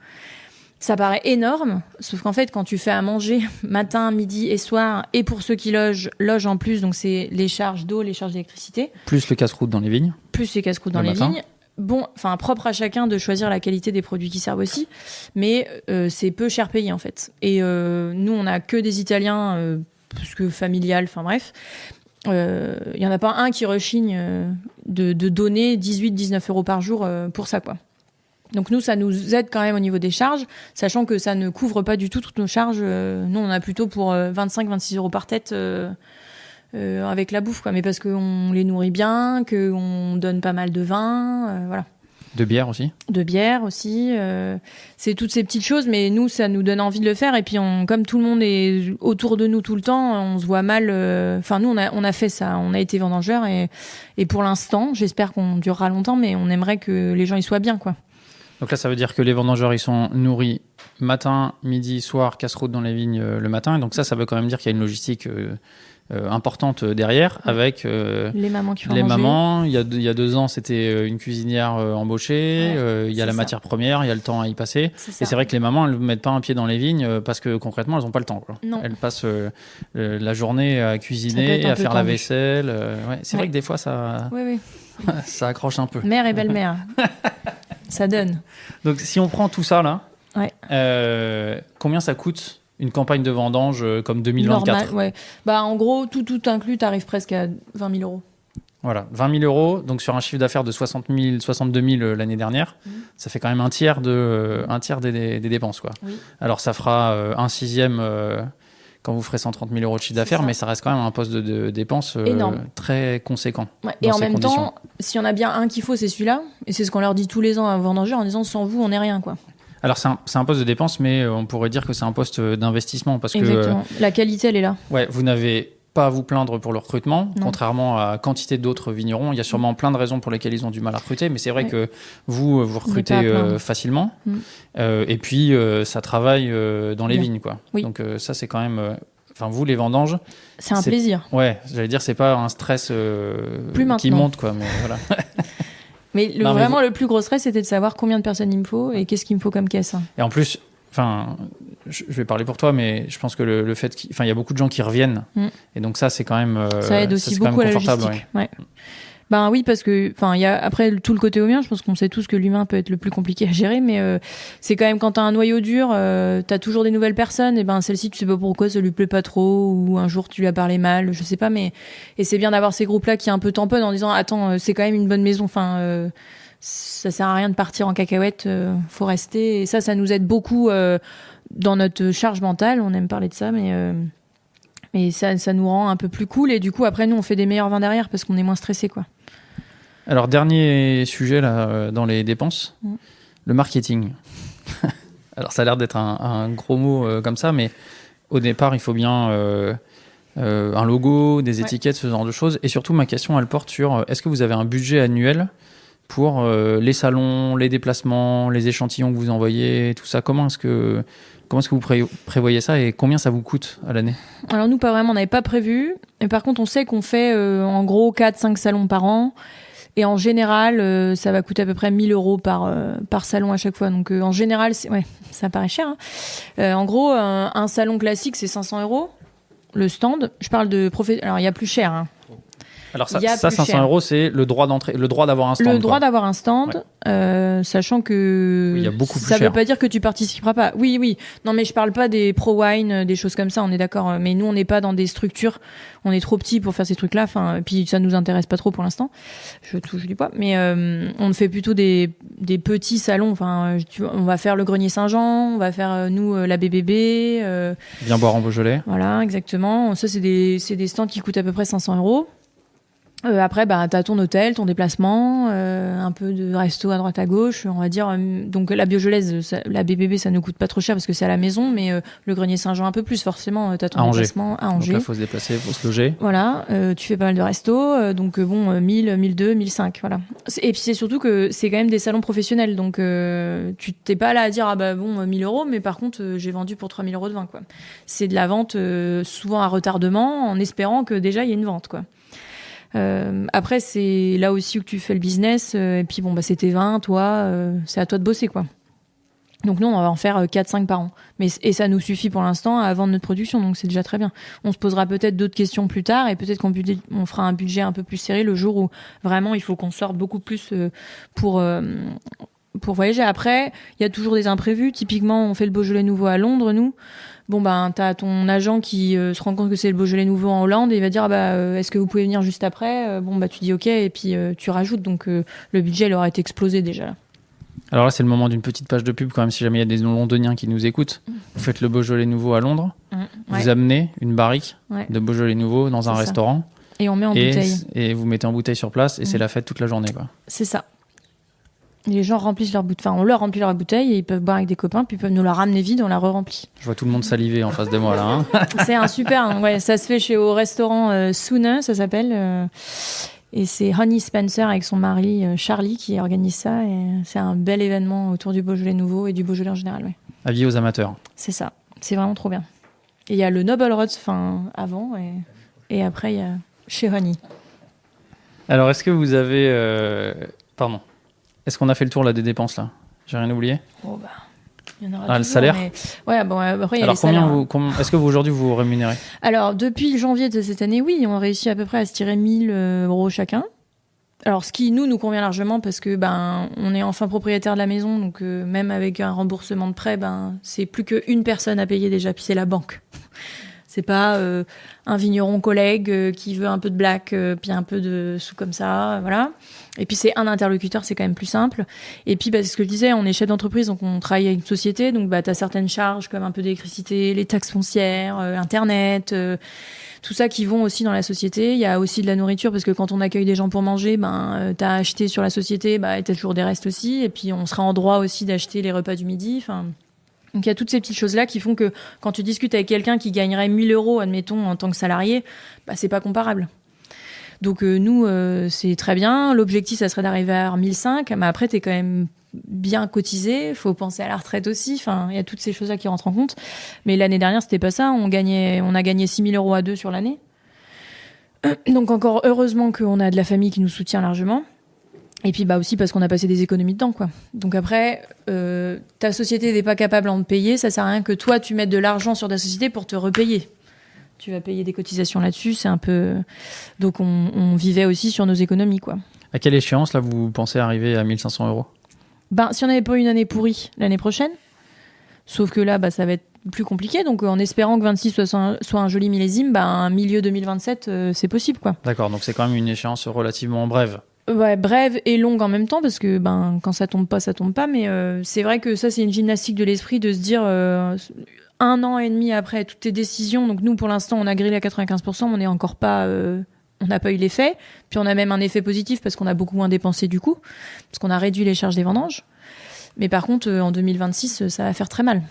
Ça paraît énorme, sauf qu'en fait, quand tu fais à manger matin, midi et soir, et pour ceux qui logent en plus, donc c'est les charges d'eau, les charges d'électricité. Plus le casse-croûte dans les vignes. Plus les casse-croûtes dans les vignes. Bon, enfin, propre à chacun de choisir la qualité des produits qui servent aussi, mais c'est peu cher payé en fait. Et nous, on n'a que des Italiens, parce que familial, enfin bref. Il n'y en a pas un qui rechigne de donner 18-19 € par jour pour ça, quoi. Donc nous, ça nous aide quand même au niveau des charges, sachant que ça ne couvre pas du tout toutes nos charges. Nous, on a plutôt pour 25-26 € par tête avec la bouffe, quoi. Mais parce qu'on les nourrit bien, qu'on donne pas mal de vin, voilà. De bière aussi. De bière aussi. C'est toutes ces petites choses, mais nous, ça nous donne envie de le faire. Et puis, comme tout le monde est autour de nous tout le temps, on se voit mal. Enfin, nous, on a fait ça. On a été vendangeurs et pour l'instant, j'espère qu'on durera longtemps, mais on aimerait que les gens y soient bien, quoi. Donc là, ça veut dire que les vendangeurs, ils sont nourris matin, midi, soir, casse-croûte dans les vignes le matin. Et donc ça veut quand même dire qu'il y a une logistique importante derrière, avec les mamans qui font les manger. mamans. Il y a 2 ans, c'était une cuisinière embauchée. Ouais, il y a la matière première, il y a le temps à y passer. C'est et c'est vrai que les mamans, elles ne mettent pas un pied dans les vignes parce que concrètement, elles n'ont pas le temps, quoi. Non. Elles passent la journée à cuisiner, à faire la vaisselle. Ouais. C'est vrai que des fois, ça, ça accroche un peu. Mère et belle-mère. Ça donne. Donc si on prend tout ça là, ouais. Combien ça coûte une campagne de vendange comme 2024? Normal, ouais. En gros, tout inclus, t'arrives presque à 20 000 €. Voilà, 20 000 €, donc sur un chiffre d'affaires de 62 000 l'année dernière, ça fait quand même un tiers des dépenses, quoi. Oui. Alors ça fera un sixième quand vous ferez 130 000 € de chiffre d'affaires, mais ça reste quand même un poste de dépenses très conséquent. Ouais. Et en même temps, s'il y en a bien un qu'il faut, c'est celui-là. Et c'est ce qu'on leur dit tous les ans à vendangeurs, en disant sans vous, on n'est rien, quoi. Alors c'est un poste de dépense, mais on pourrait dire que c'est un poste d'investissement. Parce exactement. La qualité, elle est là. Ouais, vous n'avez pas à vous plaindre pour le recrutement, contrairement à quantité d'autres vignerons. Il y a sûrement plein de raisons pour lesquelles ils ont du mal à recruter, mais c'est vrai que vous recrutez facilement. Et puis, ça travaille dans les vignes, quoi. Oui. Donc ça, c'est quand même... Enfin, vous, les vendanges... C'est un plaisir. Ouais, j'allais dire, c'est pas un stress qui monte, quoi. Mais voilà. Mais le plus gros stress, c'était de savoir combien de personnes il me faut et qu'est-ce qu'il me faut comme caisse. Et en plus... Enfin, je vais parler pour toi, mais je pense que le fait qu'il y a beaucoup de gens qui reviennent, et donc ça, c'est quand même... ça aide aussi beaucoup à la logistique. Ouais. Ben oui, parce que, enfin, il y a après tout le côté éolien. Je pense qu'on sait tous que l'humain peut être le plus compliqué à gérer, mais c'est quand même quand t'as un noyau dur, t'as toujours des nouvelles personnes. Et ben celle-ci, tu sais pas pourquoi, ça lui plaît pas trop, ou un jour tu lui as parlé mal, je sais pas. Mais et c'est bien d'avoir ces groupes-là qui un peu tamponnent en disant, attends, c'est quand même une bonne maison. Enfin, ça sert à rien de partir en cacahuète, faut rester. Et ça nous aide beaucoup dans notre charge mentale. On aime parler de ça, mais ça nous rend un peu plus cool. Et du coup, après, nous, on fait des meilleurs vins derrière parce qu'on est moins stressé, quoi. Alors, dernier sujet là, dans les dépenses, le marketing. Alors, ça a l'air d'être un gros mot comme ça, mais au départ, il faut bien un logo, des étiquettes, ce genre de choses. Et surtout, ma question, elle porte sur est-ce que vous avez un budget annuel pour les salons, les déplacements, les échantillons que vous envoyez, tout ça? Comment est-ce que vous prévoyez ça et combien ça vous coûte à l'année? Alors, nous, pas vraiment, on n'avait pas prévu. Mais par contre, on sait qu'on fait en gros 4-5 salons par an. Et en général, ça va coûter à peu près 1 000 euros par salon à chaque fois. Donc en général, ça paraît cher. Hein. En gros, un salon classique, c'est 500 euros. Le stand, je parle de Alors, il y a plus cher. Hein. Alors ça 500 euros, c'est le droit d'entrée, le droit d'avoir un stand. Le droit d'avoir un stand, sachant que il y a beaucoup plus ça cher. veut pas dire que tu participeras pas. Oui. Non, mais je parle pas des pro wine, des choses comme ça. On est d'accord. Mais nous, on n'est pas dans des structures. On est trop petits pour faire ces trucs-là. Enfin, puis ça nous intéresse pas trop pour l'instant. Je touche du bois. Mais on fait plutôt des petits salons. Enfin, on va faire le Grenier Saint-Jean. On va faire nous la BBB. Bien boire en Beaujolais. Voilà, exactement. Ça, c'est des stands qui coûtent à peu près 500 euros. Après, t'as ton hôtel, ton déplacement, un peu de resto à droite à gauche, on va dire. Donc la Biojolaise, la BBB, ça ne coûte pas trop cher parce que c'est à la maison, mais le Grenier Saint-Jean un peu plus, forcément. T'as ton déplacement à Angers. Donc là, faut se déplacer, faut se loger. Voilà, tu fais pas mal de restos, donc 1000, 1002, 1005, voilà. Et puis c'est surtout que c'est quand même des salons professionnels, donc tu t'es pas là à dire 1000 euros, mais par contre j'ai vendu pour 3000 euros de vin, quoi. C'est de la vente souvent à retardement, en espérant que déjà il y ait une vente, quoi. Après, c'est là aussi où tu fais le business. Et puis, c'est tes vins, toi. C'est à toi de bosser, quoi. Donc, nous, on va en faire 4-5 par an. Et ça nous suffit pour l'instant à vendre notre production. Donc, c'est déjà très bien. On se posera peut-être d'autres questions plus tard. Et peut-être qu'on fera un budget un peu plus serré le jour où vraiment il faut qu'on sorte beaucoup plus pour voyager. Après, il y a toujours des imprévus. Typiquement, on fait le Beaujolais nouveau à Londres, nous. T'as ton agent qui se rend compte que c'est le Beaujolais nouveau en Hollande et il va dire est-ce que vous pouvez venir juste après? Tu dis ok et puis tu rajoutes. Donc le budget il aura été explosé déjà là. Alors là c'est le moment d'une petite page de pub quand même si jamais il y a des Londoniens qui nous écoutent. Vous faites le Beaujolais nouveau à Londres. Vous amenez une barrique de Beaujolais nouveau dans un restaurant. Et on met en bouteille. Et vous mettez en bouteille sur place et c'est la fête toute la journée, quoi. C'est ça. Les gens remplissent leur bouteille. Enfin, on leur remplit leur bouteille et ils peuvent boire avec des copains, puis ils peuvent nous la ramener vide, on la re-remplit. Je vois tout le monde saliver en face de moi là. Hein. C'est un super. Ça se fait au restaurant Suna, ça s'appelle. Et c'est Honey Spencer avec son mari Charlie qui organise ça. Et c'est un bel événement autour du Beaujolais nouveau et du Beaujolais en général. Ouais. Avis aux amateurs. C'est ça. C'est vraiment trop bien. Et il y a le Noble Rods avant et après il y a chez Honey. Alors, est-ce que vous avez. Pardon. Est-ce qu'on a fait le tour là des dépenses là? J'ai rien oublié? Il y en aura toujours, le salaire? Mais... Ouais, après il y a alors les salaires. Est-ce que aujourd'hui vous vous rémunérez? Alors depuis janvier de cette année, oui, on a réussi à peu près à se tirer 1000 euros chacun. Alors ce qui nous convient largement parce que on est enfin propriétaire de la maison, donc même avec un remboursement de prêt, c'est plus qu'une personne à payer déjà, puis c'est la banque. C'est pas un vigneron collègue qui veut un peu de black, puis un peu de sous comme ça, voilà. Et puis c'est un interlocuteur, c'est quand même plus simple. Et puis c'est ce que je disais, on est chef d'entreprise, donc on travaille avec une société, donc t'as certaines charges comme un peu d'électricité, les taxes foncières, Internet, tout ça qui vont aussi dans la société. Il y a aussi de la nourriture parce que quand on accueille des gens pour manger, t'as acheté sur la société, et t'as toujours des restes aussi. Et puis on sera en droit aussi d'acheter les repas du midi. Enfin. Donc il y a toutes ces petites choses-là qui font que quand tu discutes avec quelqu'un qui gagnerait 1000 euros, admettons, en tant que salarié, c'est pas comparable. Donc nous, c'est très bien. L'objectif, ça serait d'arriver à 1005, mais après, t'es quand même bien cotisé. Il faut penser à la retraite aussi. Enfin, il y a toutes ces choses-là qui rentrent en compte. Mais l'année dernière, c'était pas ça. On a gagné 6000 euros à deux sur l'année. Donc encore heureusement qu'on a de la famille qui nous soutient largement. Et puis aussi parce qu'on a passé des économies dedans, quoi. Donc après, ta société n'est pas capable de te payer, ça sert à rien que toi tu mettes de l'argent sur ta société pour te repayer. Tu vas payer des cotisations là-dessus, c'est un peu... Donc on vivait aussi sur nos économies, quoi. À quelle échéance, là, vous pensez arriver à 1 500 euros ? Si on n'avait pas eu une année pourrie l'année prochaine, sauf que là, ça va être plus compliqué. Donc en espérant que 26 soit un joli millésime, un milieu 2027, c'est possible, quoi. D'accord, donc c'est quand même une échéance relativement brève. Ouais, brève et longue en même temps, parce que quand ça tombe pas, ça tombe pas. Mais c'est vrai que ça, c'est une gymnastique de l'esprit de se dire 1 an et demi après toutes tes décisions. Donc nous, pour l'instant, on a grillé à 95%, mais on n'est encore pas... on n'a pas eu l'effet. Puis on a même un effet positif parce qu'on a beaucoup moins dépensé du coup, parce qu'on a réduit les charges des vendanges. Mais par contre, en 2026, ça va faire très mal.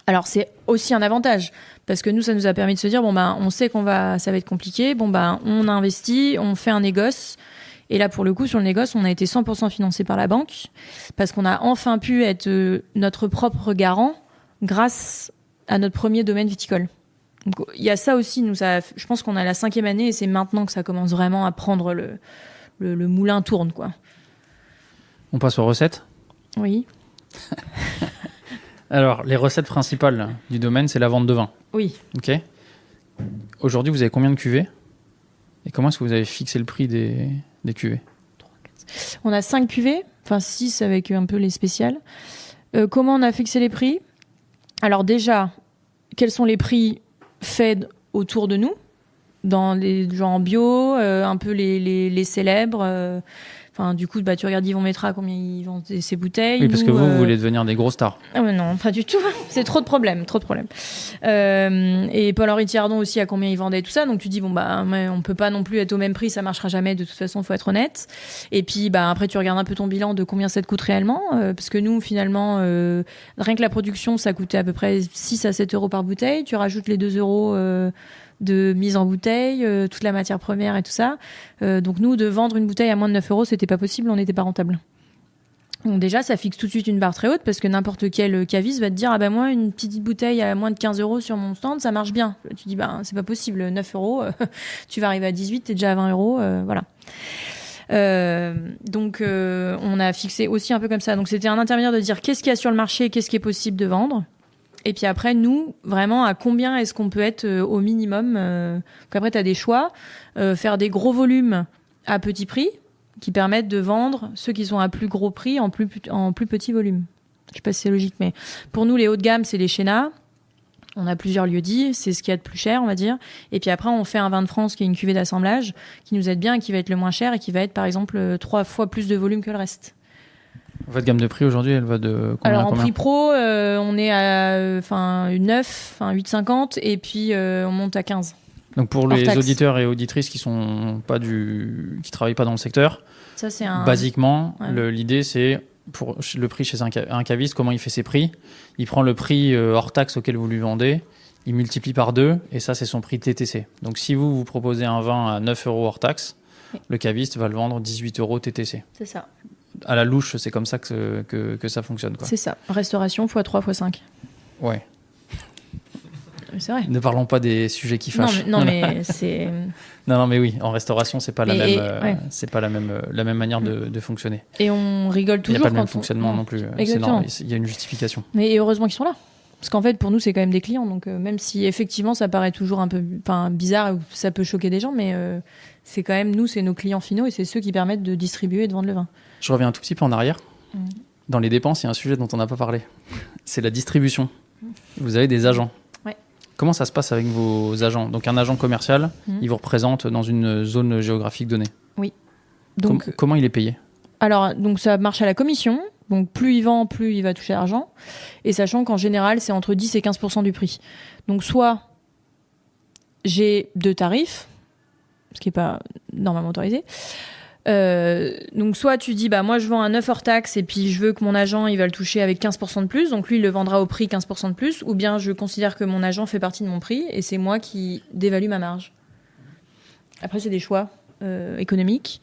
Alors c'est aussi un avantage, parce que nous, ça nous a permis de se dire, on sait ça va être compliqué, on investit, on fait un négoce. Et là, pour le coup, sur le négoce, on a été 100% financé par la banque, parce qu'on a enfin pu être notre propre garant grâce à notre premier domaine viticole. Donc il y a ça aussi, je pense qu'on a la 5e année, et c'est maintenant que ça commence vraiment à prendre le moulin tourne, quoi. On passe aux recettes ? Oui. Alors, les recettes principales du domaine, c'est la vente de vin. Oui. Ok. Aujourd'hui, vous avez combien de cuvées ? Et comment est-ce que vous avez fixé le prix des cuvées ? On a 5 cuvées, enfin 6 avec un peu les spéciales. Comment on a fixé les prix ? Alors déjà, quels sont les prix faits autour de nous, dans les gens en bio, un peu les célèbres. Du coup, tu regardes Yvon Métra, combien ils vendent ses bouteilles. Oui, parce que vous voulez devenir des grosses stars. Non, pas du tout. C'est trop de problèmes. Et Paul-Henri Thiardon aussi, à combien il vendait tout ça. Donc tu dis, on peut pas non plus être au même prix, ça marchera jamais. De toute façon, faut être honnête. Et puis, après, tu regardes un peu ton bilan de combien ça te coûte réellement. Parce que nous, finalement, rien que la production, ça coûtait à peu près 6 à 7 euros par bouteille. Tu rajoutes les 2 euros de mise en bouteille, toute la matière première et tout ça. Donc nous, de vendre une bouteille à moins de 9 euros, c'était pas possible, on n'était pas rentable. Donc déjà, ça fixe tout de suite une barre très haute, parce que n'importe quel caviste va te dire, moi, une petite bouteille à moins de 15 euros sur mon stand, ça marche bien. Tu dis, c'est pas possible, 9 euros, tu vas arriver à 18, t'es déjà à 20 euros, voilà. Donc on a fixé aussi un peu comme ça. Donc c'était un intermédiaire de dire qu'est-ce qu'il y a sur le marché, qu'est-ce qui est possible de vendre. Et puis après, nous, vraiment, à combien est-ce qu'on peut être au minimum Après, tu as des choix. Faire des gros volumes à petit prix qui permettent de vendre ceux qui sont à plus gros prix en plus petit volume. Je sais pas si c'est logique, mais pour nous, les hauts de gamme, c'est les Chénas. On a plusieurs lieux-dits, c'est ce qu'il y a de plus cher, on va dire. Et puis après, on fait un vin de France qui est une cuvée d'assemblage qui nous aide bien et qui va être le moins cher et qui va être, par exemple, 3 fois plus de volume que le reste. Votre gamme de prix aujourd'hui, elle va de combien à combien ? En prix pro, on est à 9, 8,50 et puis on monte à 15. Donc pour les auditeurs et auditrices qui travaillent pas dans le secteur, ça, c'est basiquement, l'idée c'est pour le prix chez un caviste, comment il fait ses prix. Il prend le prix hors taxe auquel vous lui vendez, il multiplie par 2 et ça c'est son prix TTC. Donc si vous proposez un vin à 9 euros hors taxe, le caviste va le vendre 18 euros TTC. C'est ça. À la louche, c'est comme ça que ça fonctionne, quoi. C'est ça. Restauration x3 x5. Ouais. C'est vrai. Ne parlons pas des sujets qui fâchent. Non, mais c'est... Non, mais oui, en restauration, c'est pas la même manière de fonctionner. Et on rigole toujours. Il n'y a pas le même fonctionnement non plus. Exactement. Il y a une justification. Mais heureusement qu'ils sont là. Parce qu'en fait, pour nous, c'est quand même des clients. Donc, même si effectivement, ça paraît toujours un peu bizarre ou ça peut choquer des gens, mais c'est quand même nous, c'est nos clients finaux et c'est ceux qui permettent de distribuer et de vendre le vin. Je reviens un tout petit peu en arrière. Dans les dépenses, il y a un sujet dont on n'a pas parlé. C'est la distribution. Vous avez des agents. Ouais. Comment ça se passe avec vos agents ? Donc, un agent commercial, il vous représente dans une zone géographique donnée. Oui. Donc, comment il est payé ? Alors, donc ça marche à la commission. Donc, plus il vend, plus il va toucher l'argent. Et sachant qu'en général, c'est entre 10 et 15% du prix. Donc, soit j'ai 2 tarifs, ce qui n'est pas normalement autorisé. Donc soit tu dis moi je vends à 9 hors taxe et puis je veux que mon agent il va le toucher avec 15% de plus, donc lui il le vendra au prix 15% de plus, ou bien je considère que mon agent fait partie de mon prix et c'est moi qui dévalue ma marge. Après c'est des choix économiques.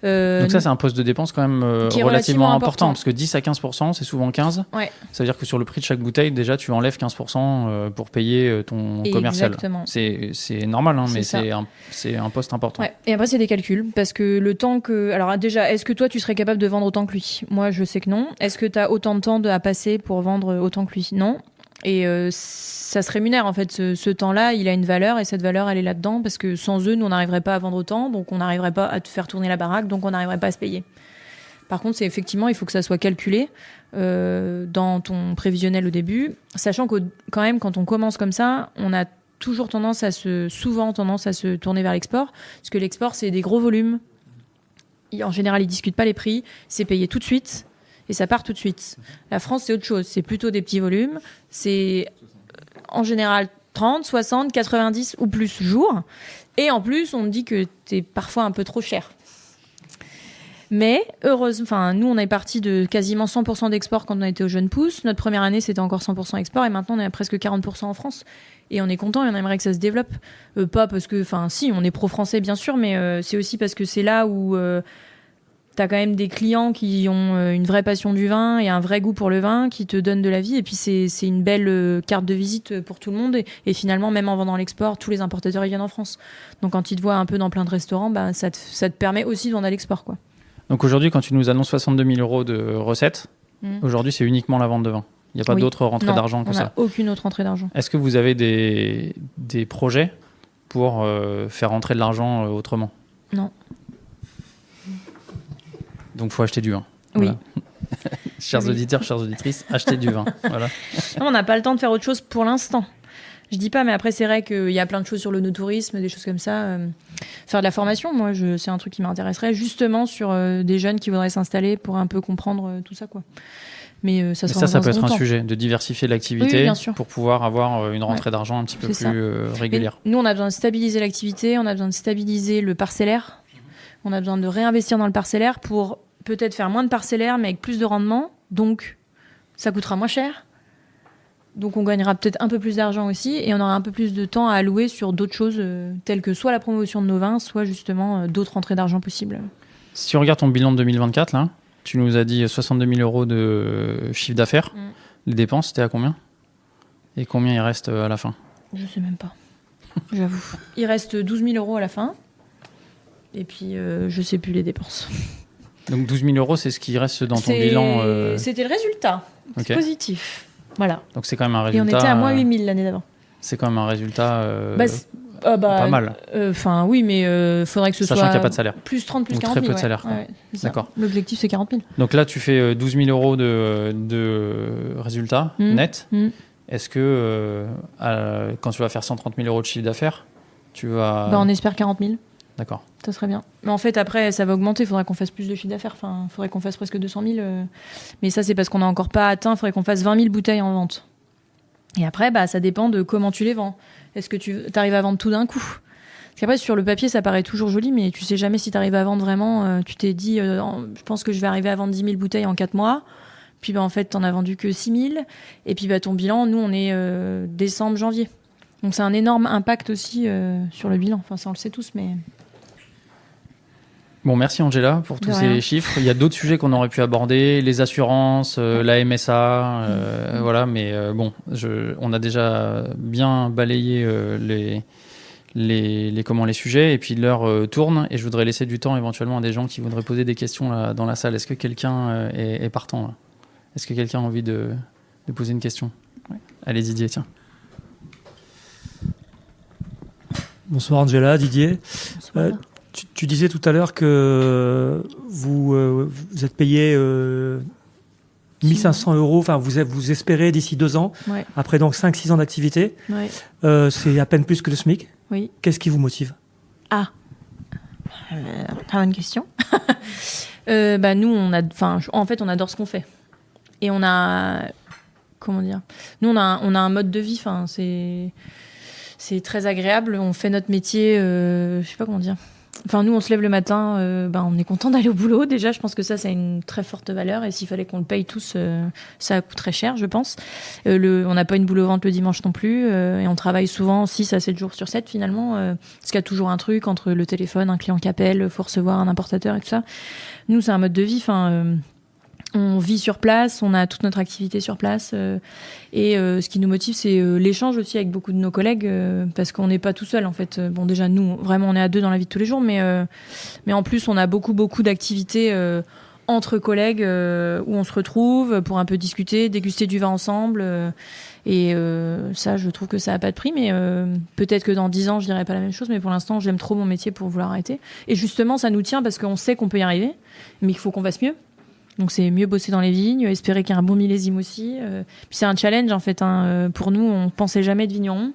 Donc ça c'est un poste de dépense quand même relativement important, parce que 10 à 15% c'est souvent 15. Ouais. Ça veut dire que sur le prix de chaque bouteille déjà tu enlèves 15% pour payer ton commercial. Exactement. C'est normal mais c'est un poste important. Ouais. Et après c'est des calculs, parce que le temps que... Alors déjà, est-ce que toi tu serais capable de vendre autant que lui ? Moi je sais que non. Est-ce que tu as autant de temps à passer pour vendre autant que lui ? Non. Et ça se rémunère en fait. Ce temps-là, il a une valeur et cette valeur, elle est là-dedans parce que sans eux, nous, on n'arriverait pas à vendre autant, donc on n'arriverait pas à te faire tourner la baraque, donc on n'arriverait pas à se payer. Par contre, c'est effectivement, il faut que ça soit calculé dans ton prévisionnel au début, sachant que quand même, quand on commence comme ça, on a toujours souvent tendance à se tourner vers l'export, parce que l'export, c'est des gros volumes. En général, ils discutent pas les prix, c'est payé tout de suite. Et ça part tout de suite. La France, c'est autre chose. C'est plutôt des petits volumes. C'est en général 30, 60, 90 ou plus jours. Et en plus, on me dit que t'es parfois un peu trop cher. Mais heureusement, nous, on est parti de quasiment 100% d'export quand on était aux Jeunes Pousses. Notre première année, c'était encore 100% export. Et maintenant, on est à presque 40% en France. Et on est content et on aimerait que ça se développe. Pas parce que, si, on est pro-français, bien sûr, mais c'est aussi parce que c'est là où... t'as quand même des clients qui ont une vraie passion du vin et un vrai goût pour le vin, qui te donnent de la vie. Et puis, c'est une belle carte de visite pour tout le monde. Et finalement, même en vendant l'export, tous les importateurs, ils viennent en France. Donc, quand ils te voient un peu dans plein de restaurants, ça te permet aussi de vendre à l'export, quoi. Donc aujourd'hui, quand tu nous annonces 62 000 euros de recettes, aujourd'hui, c'est uniquement la vente de vin. Il n'y a pas d'autres rentrées d'argent que ça. On n'a aucune autre rentrée d'argent. Est-ce que vous avez des projets pour faire rentrer de l'argent autrement ? Non. Donc, il faut acheter du vin. Oui. Voilà. Chers auditeurs, chères auditrices, achetez du vin. Voilà. Non, on n'a pas le temps de faire autre chose pour l'instant. Je dis pas, mais après, c'est vrai qu'il y a plein de choses sur le no-tourisme, des choses comme ça. Faire de la formation, moi, c'est un truc qui m'intéresserait, justement sur des jeunes qui voudraient s'installer pour un peu comprendre tout ça, quoi. Mais ça peut être un sujet, de diversifier l'activité pour pouvoir avoir une rentrée d'argent un petit peu plus régulière. Et nous, on a besoin de stabiliser l'activité, on a besoin de stabiliser le parcellaire, on a besoin de réinvestir dans le parcellaire pour peut-être faire moins de parcellaire, mais avec plus de rendement. Donc, ça coûtera moins cher. Donc, on gagnera peut-être un peu plus d'argent aussi et on aura un peu plus de temps à allouer sur d'autres choses, telles que soit la promotion de nos vins, soit justement d'autres rentrées d'argent possibles. Si on regarde ton bilan de 2024, là, tu nous as dit 62 000 euros de chiffre d'affaires. Les dépenses, c'était à combien ? Et combien il reste à la fin ? Je sais même pas, j'avoue. Il reste 12 000 euros à la fin. Et puis, je sais plus les dépenses. Donc 12 000 euros, c'est ce qui reste dans ton bilan C'était le résultat. C'est positif. Voilà. Donc c'est quand même un résultat... Et on était à moins 8 000 l'année d'avant. C'est quand même un résultat pas mal. Oui, mais faudrait que ce soit... Sachant qu'il n'y a pas de salaire. Plus 30, plus 40 000. Très peu de salaire. Ouais, d'accord. L'objectif, c'est 40 000. Donc là, tu fais 12 000 euros de résultat net. Est-ce que quand tu vas faire 130 000 euros de chiffre d'affaires, tu vas... on espère 40 000. D'accord. Ça serait bien. Mais en fait, après, ça va augmenter. Il faudra qu'on fasse plus de chiffre d'affaires. Enfin, il faudrait qu'on fasse presque 200 000. Mais ça, c'est parce qu'on n'a encore pas atteint. Il faudrait qu'on fasse 20 000 bouteilles en vente. Et après, ça dépend de comment tu les vends. Est-ce que tu arrives à vendre tout d'un coup ? Parce qu'après, sur le papier, ça paraît toujours joli, mais tu sais jamais si tu arrives à vendre vraiment. Tu t'es dit, je pense que je vais arriver à vendre 10 000 bouteilles en 4 mois. Puis, en fait, tu n'en as vendu que 6 000. Et puis, ton bilan, nous, on est décembre, janvier. Donc, c'est un énorme impact aussi sur le bilan. Enfin, ça, on le sait tous, mais... Bon, merci Angela pour tous ces chiffres. Il y a d'autres sujets qu'on aurait pu aborder, les assurances, la MSA, voilà. Mais on a déjà bien balayé les sujets et puis l'heure tourne et je voudrais laisser du temps éventuellement à des gens qui voudraient poser des questions là, dans la salle. Est-ce que quelqu'un est partant là ? Est-ce que quelqu'un a envie de poser une question ? Allez Didier, tiens. Bonsoir Angela, Didier. Bonsoir. Tu disais tout à l'heure que vous êtes payé 1 500 euros, enfin vous espérez d'ici 2 ans, après donc 5-6 ans d'activité. C'est à peine plus que le SMIC. Oui. Qu'est-ce qui vous motive ? Très bonne question. Nous, en fait, on adore ce qu'on fait. Et on a... Comment dire ? Nous, on a un mode de vie, c'est très agréable. On fait notre métier, je sais pas comment dire... Enfin, nous, on se lève le matin, on est content d'aller au boulot. Déjà, je pense que ça a une très forte valeur. Et s'il fallait qu'on le paye tous, ça coûterait cher, je pense. On n'a pas une boule au ventre le dimanche non plus. Et on travaille souvent 6 à 7 jours sur 7, finalement. Parce qu'il y a toujours un truc entre le téléphone, un client qui appelle, il faut recevoir un importateur et tout ça. Nous, c'est un mode de vie. On vit sur place, on a toute notre activité sur place. Et ce qui nous motive, c'est l'échange aussi avec beaucoup de nos collègues, parce qu'on n'est pas tout seul, en fait. Bon, déjà, nous, vraiment, on est à 2 dans la vie de tous les jours, mais en plus, on a beaucoup d'activités entre collègues où on se retrouve pour un peu discuter, déguster du vin ensemble. Et ça, je trouve que ça n'a pas de prix, mais peut-être que dans 10 ans, je dirais pas la même chose, mais pour l'instant, j'aime trop mon métier pour vouloir arrêter. Et justement, ça nous tient parce qu'on sait qu'on peut y arriver, mais il faut qu'on fasse mieux. Donc c'est mieux bosser dans les vignes, espérer qu'il y ait un bon millésime aussi. Puis c'est un challenge en fait. Pour nous, on pensait jamais être vigneron,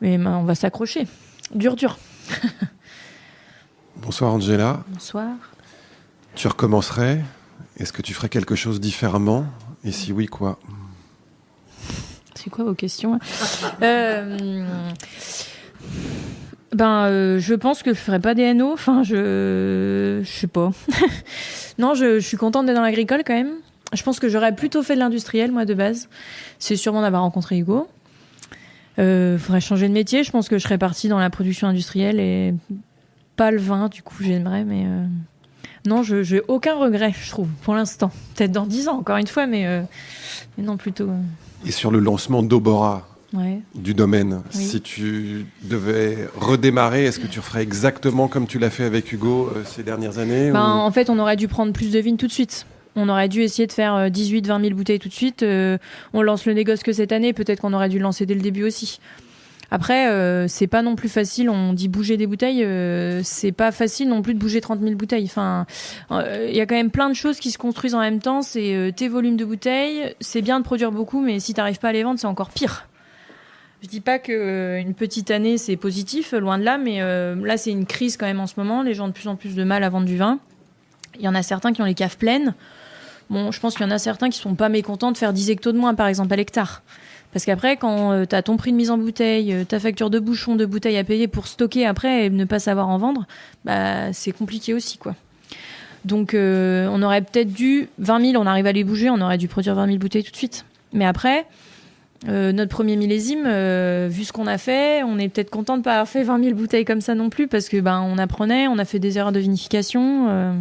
mais on va s'accrocher. Dur. Bonsoir Angela. Bonsoir. Tu recommencerais? Est-ce que tu ferais quelque chose différemment? Et si oui, quoi? C'est quoi vos questions? Je pense que je ferais pas des NO. Enfin, je sais pas. Non, je suis contente d'être dans l'agricole quand même. Je pense que j'aurais plutôt fait de l'industriel, moi, de base. C'est sûrement d'avoir rencontré Hugo. Faudrait changer de métier. Je pense que je serais partie dans la production industrielle et pas le vin, du coup, j'aimerais, mais non, j'ai aucun regret, je trouve, pour l'instant. Peut-être dans 10 ans, encore une fois, mais non, plutôt. Et sur le lancement d'Obora, ouais. Du domaine, Oui. si tu devais redémarrer, est-ce que tu referais exactement comme tu l'as fait avec Hugo ces dernières années ou... En fait, on aurait dû prendre plus de vignes tout de suite. On aurait dû essayer de faire 18-20 000 bouteilles tout de suite. On lance le négoce que cette année. Peut-être qu'on aurait dû le lancer dès le début aussi. Après, c'est pas non plus facile. On dit bouger des bouteilles. C'est pas facile non plus de bouger 30 000 bouteilles. Enfin, y a quand même plein de choses qui se construisent en même temps. C'est tes volumes de bouteilles. C'est bien de produire beaucoup, mais si t'arrives pas à les vendre, c'est encore pire. Je dis pas qu'une petite année, c'est positif, loin de là. Mais là, c'est une crise quand même en ce moment. Les gens ont de plus en plus de mal à vendre du vin. Il y en a certains qui ont les caves pleines. Bon, je pense qu'il y en a certains qui sont pas mécontents de faire 10 hectos de moins, par exemple, à l'hectare. Parce qu'après, quand tu as ton prix de mise en bouteille, ta facture de bouchon, de bouteille à payer pour stocker après et ne pas savoir en vendre, c'est compliqué aussi, quoi. Donc, on aurait peut-être dû... 20 000, on arrive à les bouger, on aurait dû produire 20 000 bouteilles tout de suite. Mais après, notre premier millésime, vu ce qu'on a fait, on est peut-être content de pas avoir fait 20 000 bouteilles comme ça non plus, parce que on apprenait, on a fait des erreurs de vinification...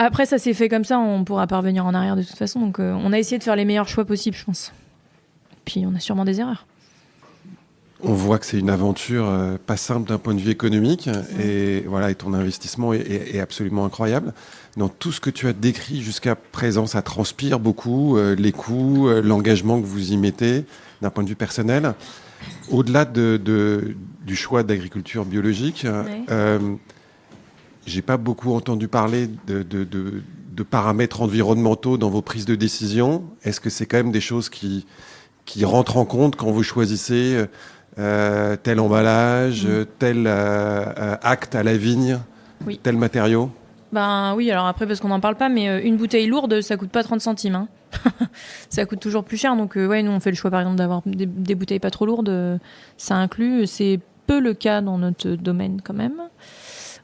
Après, ça s'est fait comme ça, on pourra pas revenir en arrière de toute façon. Donc, on a essayé de faire les meilleurs choix possibles, je pense. Puis, on a sûrement des erreurs. On voit que c'est une aventure pas simple d'un point de vue économique. Et voilà, et ton investissement est absolument incroyable. Dans tout ce que tu as décrit jusqu'à présent, ça transpire beaucoup, les coûts, l'engagement que vous y mettez d'un point de vue personnel. Au-delà du choix d'agriculture biologique, j'ai pas beaucoup entendu parler de paramètres environnementaux dans vos prises de décision. Est-ce que c'est quand même des choses qui rentrent en compte quand vous choisissez tel emballage, tel acte à la vigne, oui. Tel matériau? Oui, alors après, parce qu'on n'en parle pas, mais une bouteille lourde, ça coûte pas 30 centimes. Hein. Ça coûte toujours plus cher. Donc, nous, on fait le choix, par exemple, d'avoir des bouteilles pas trop lourdes. Ça inclut. C'est peu le cas dans notre domaine, quand même.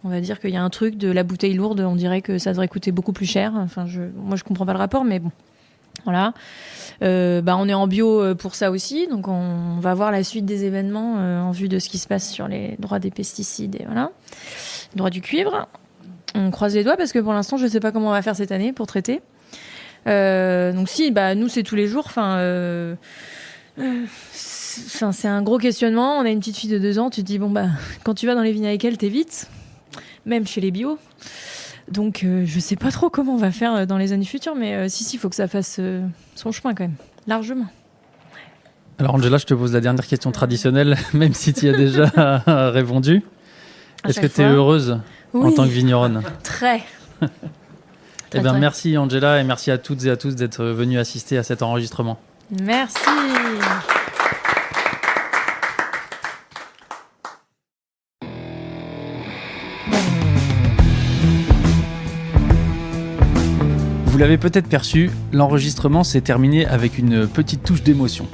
On va dire qu'il y a un truc de la bouteille lourde, on dirait que ça devrait coûter beaucoup plus cher. Enfin, moi, je comprends pas le rapport, mais bon. Voilà. On est en bio pour ça aussi, donc on va voir la suite des événements en vue de ce qui se passe sur les droits des pesticides et voilà, les droits du cuivre. On croise les doigts parce que pour l'instant, je sais pas comment on va faire cette année pour traiter. Donc si, nous c'est tous les jours. C'est un gros questionnement. On a une petite fille de 2 ans. Tu te dis quand tu vas dans les vignes avec elle, t'évites. Même chez les bio. Donc, je sais pas trop comment on va faire dans les années futures, mais il faut que ça fasse son chemin quand même, largement. Alors, Angela, je te pose la dernière question traditionnelle, même si tu y as déjà répondu. Est-ce que tu es heureuse en tant que vigneronne? Très. Eh bien, merci Angela et merci à toutes et à tous d'être venus assister à cet enregistrement. Merci. Vous l'avez peut-être perçu, l'enregistrement s'est terminé avec une petite touche d'émotion.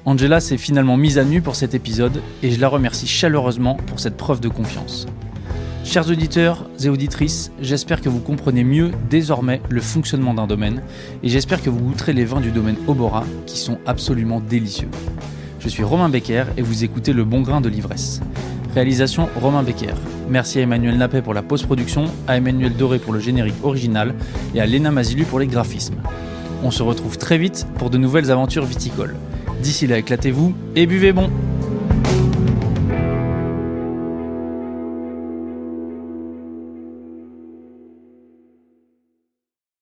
Angela s'est finalement mise à nu pour cet épisode et je la remercie chaleureusement pour cette preuve de confiance. Chers auditeurs et auditrices, j'espère que vous comprenez mieux désormais le fonctionnement d'un domaine et j'espère que vous goûterez les vins du domaine Obora qui sont absolument délicieux. Je suis Romain Becker et vous écoutez Le Bon Grain de l'Ivresse. Réalisation Romain Becker. Merci à Emmanuel Nappet pour la post-production, à Emmanuel Doré pour le générique original et à Léna Mazilu pour les graphismes. On se retrouve très vite pour de nouvelles aventures viticoles. D'ici là, éclatez-vous et buvez bon!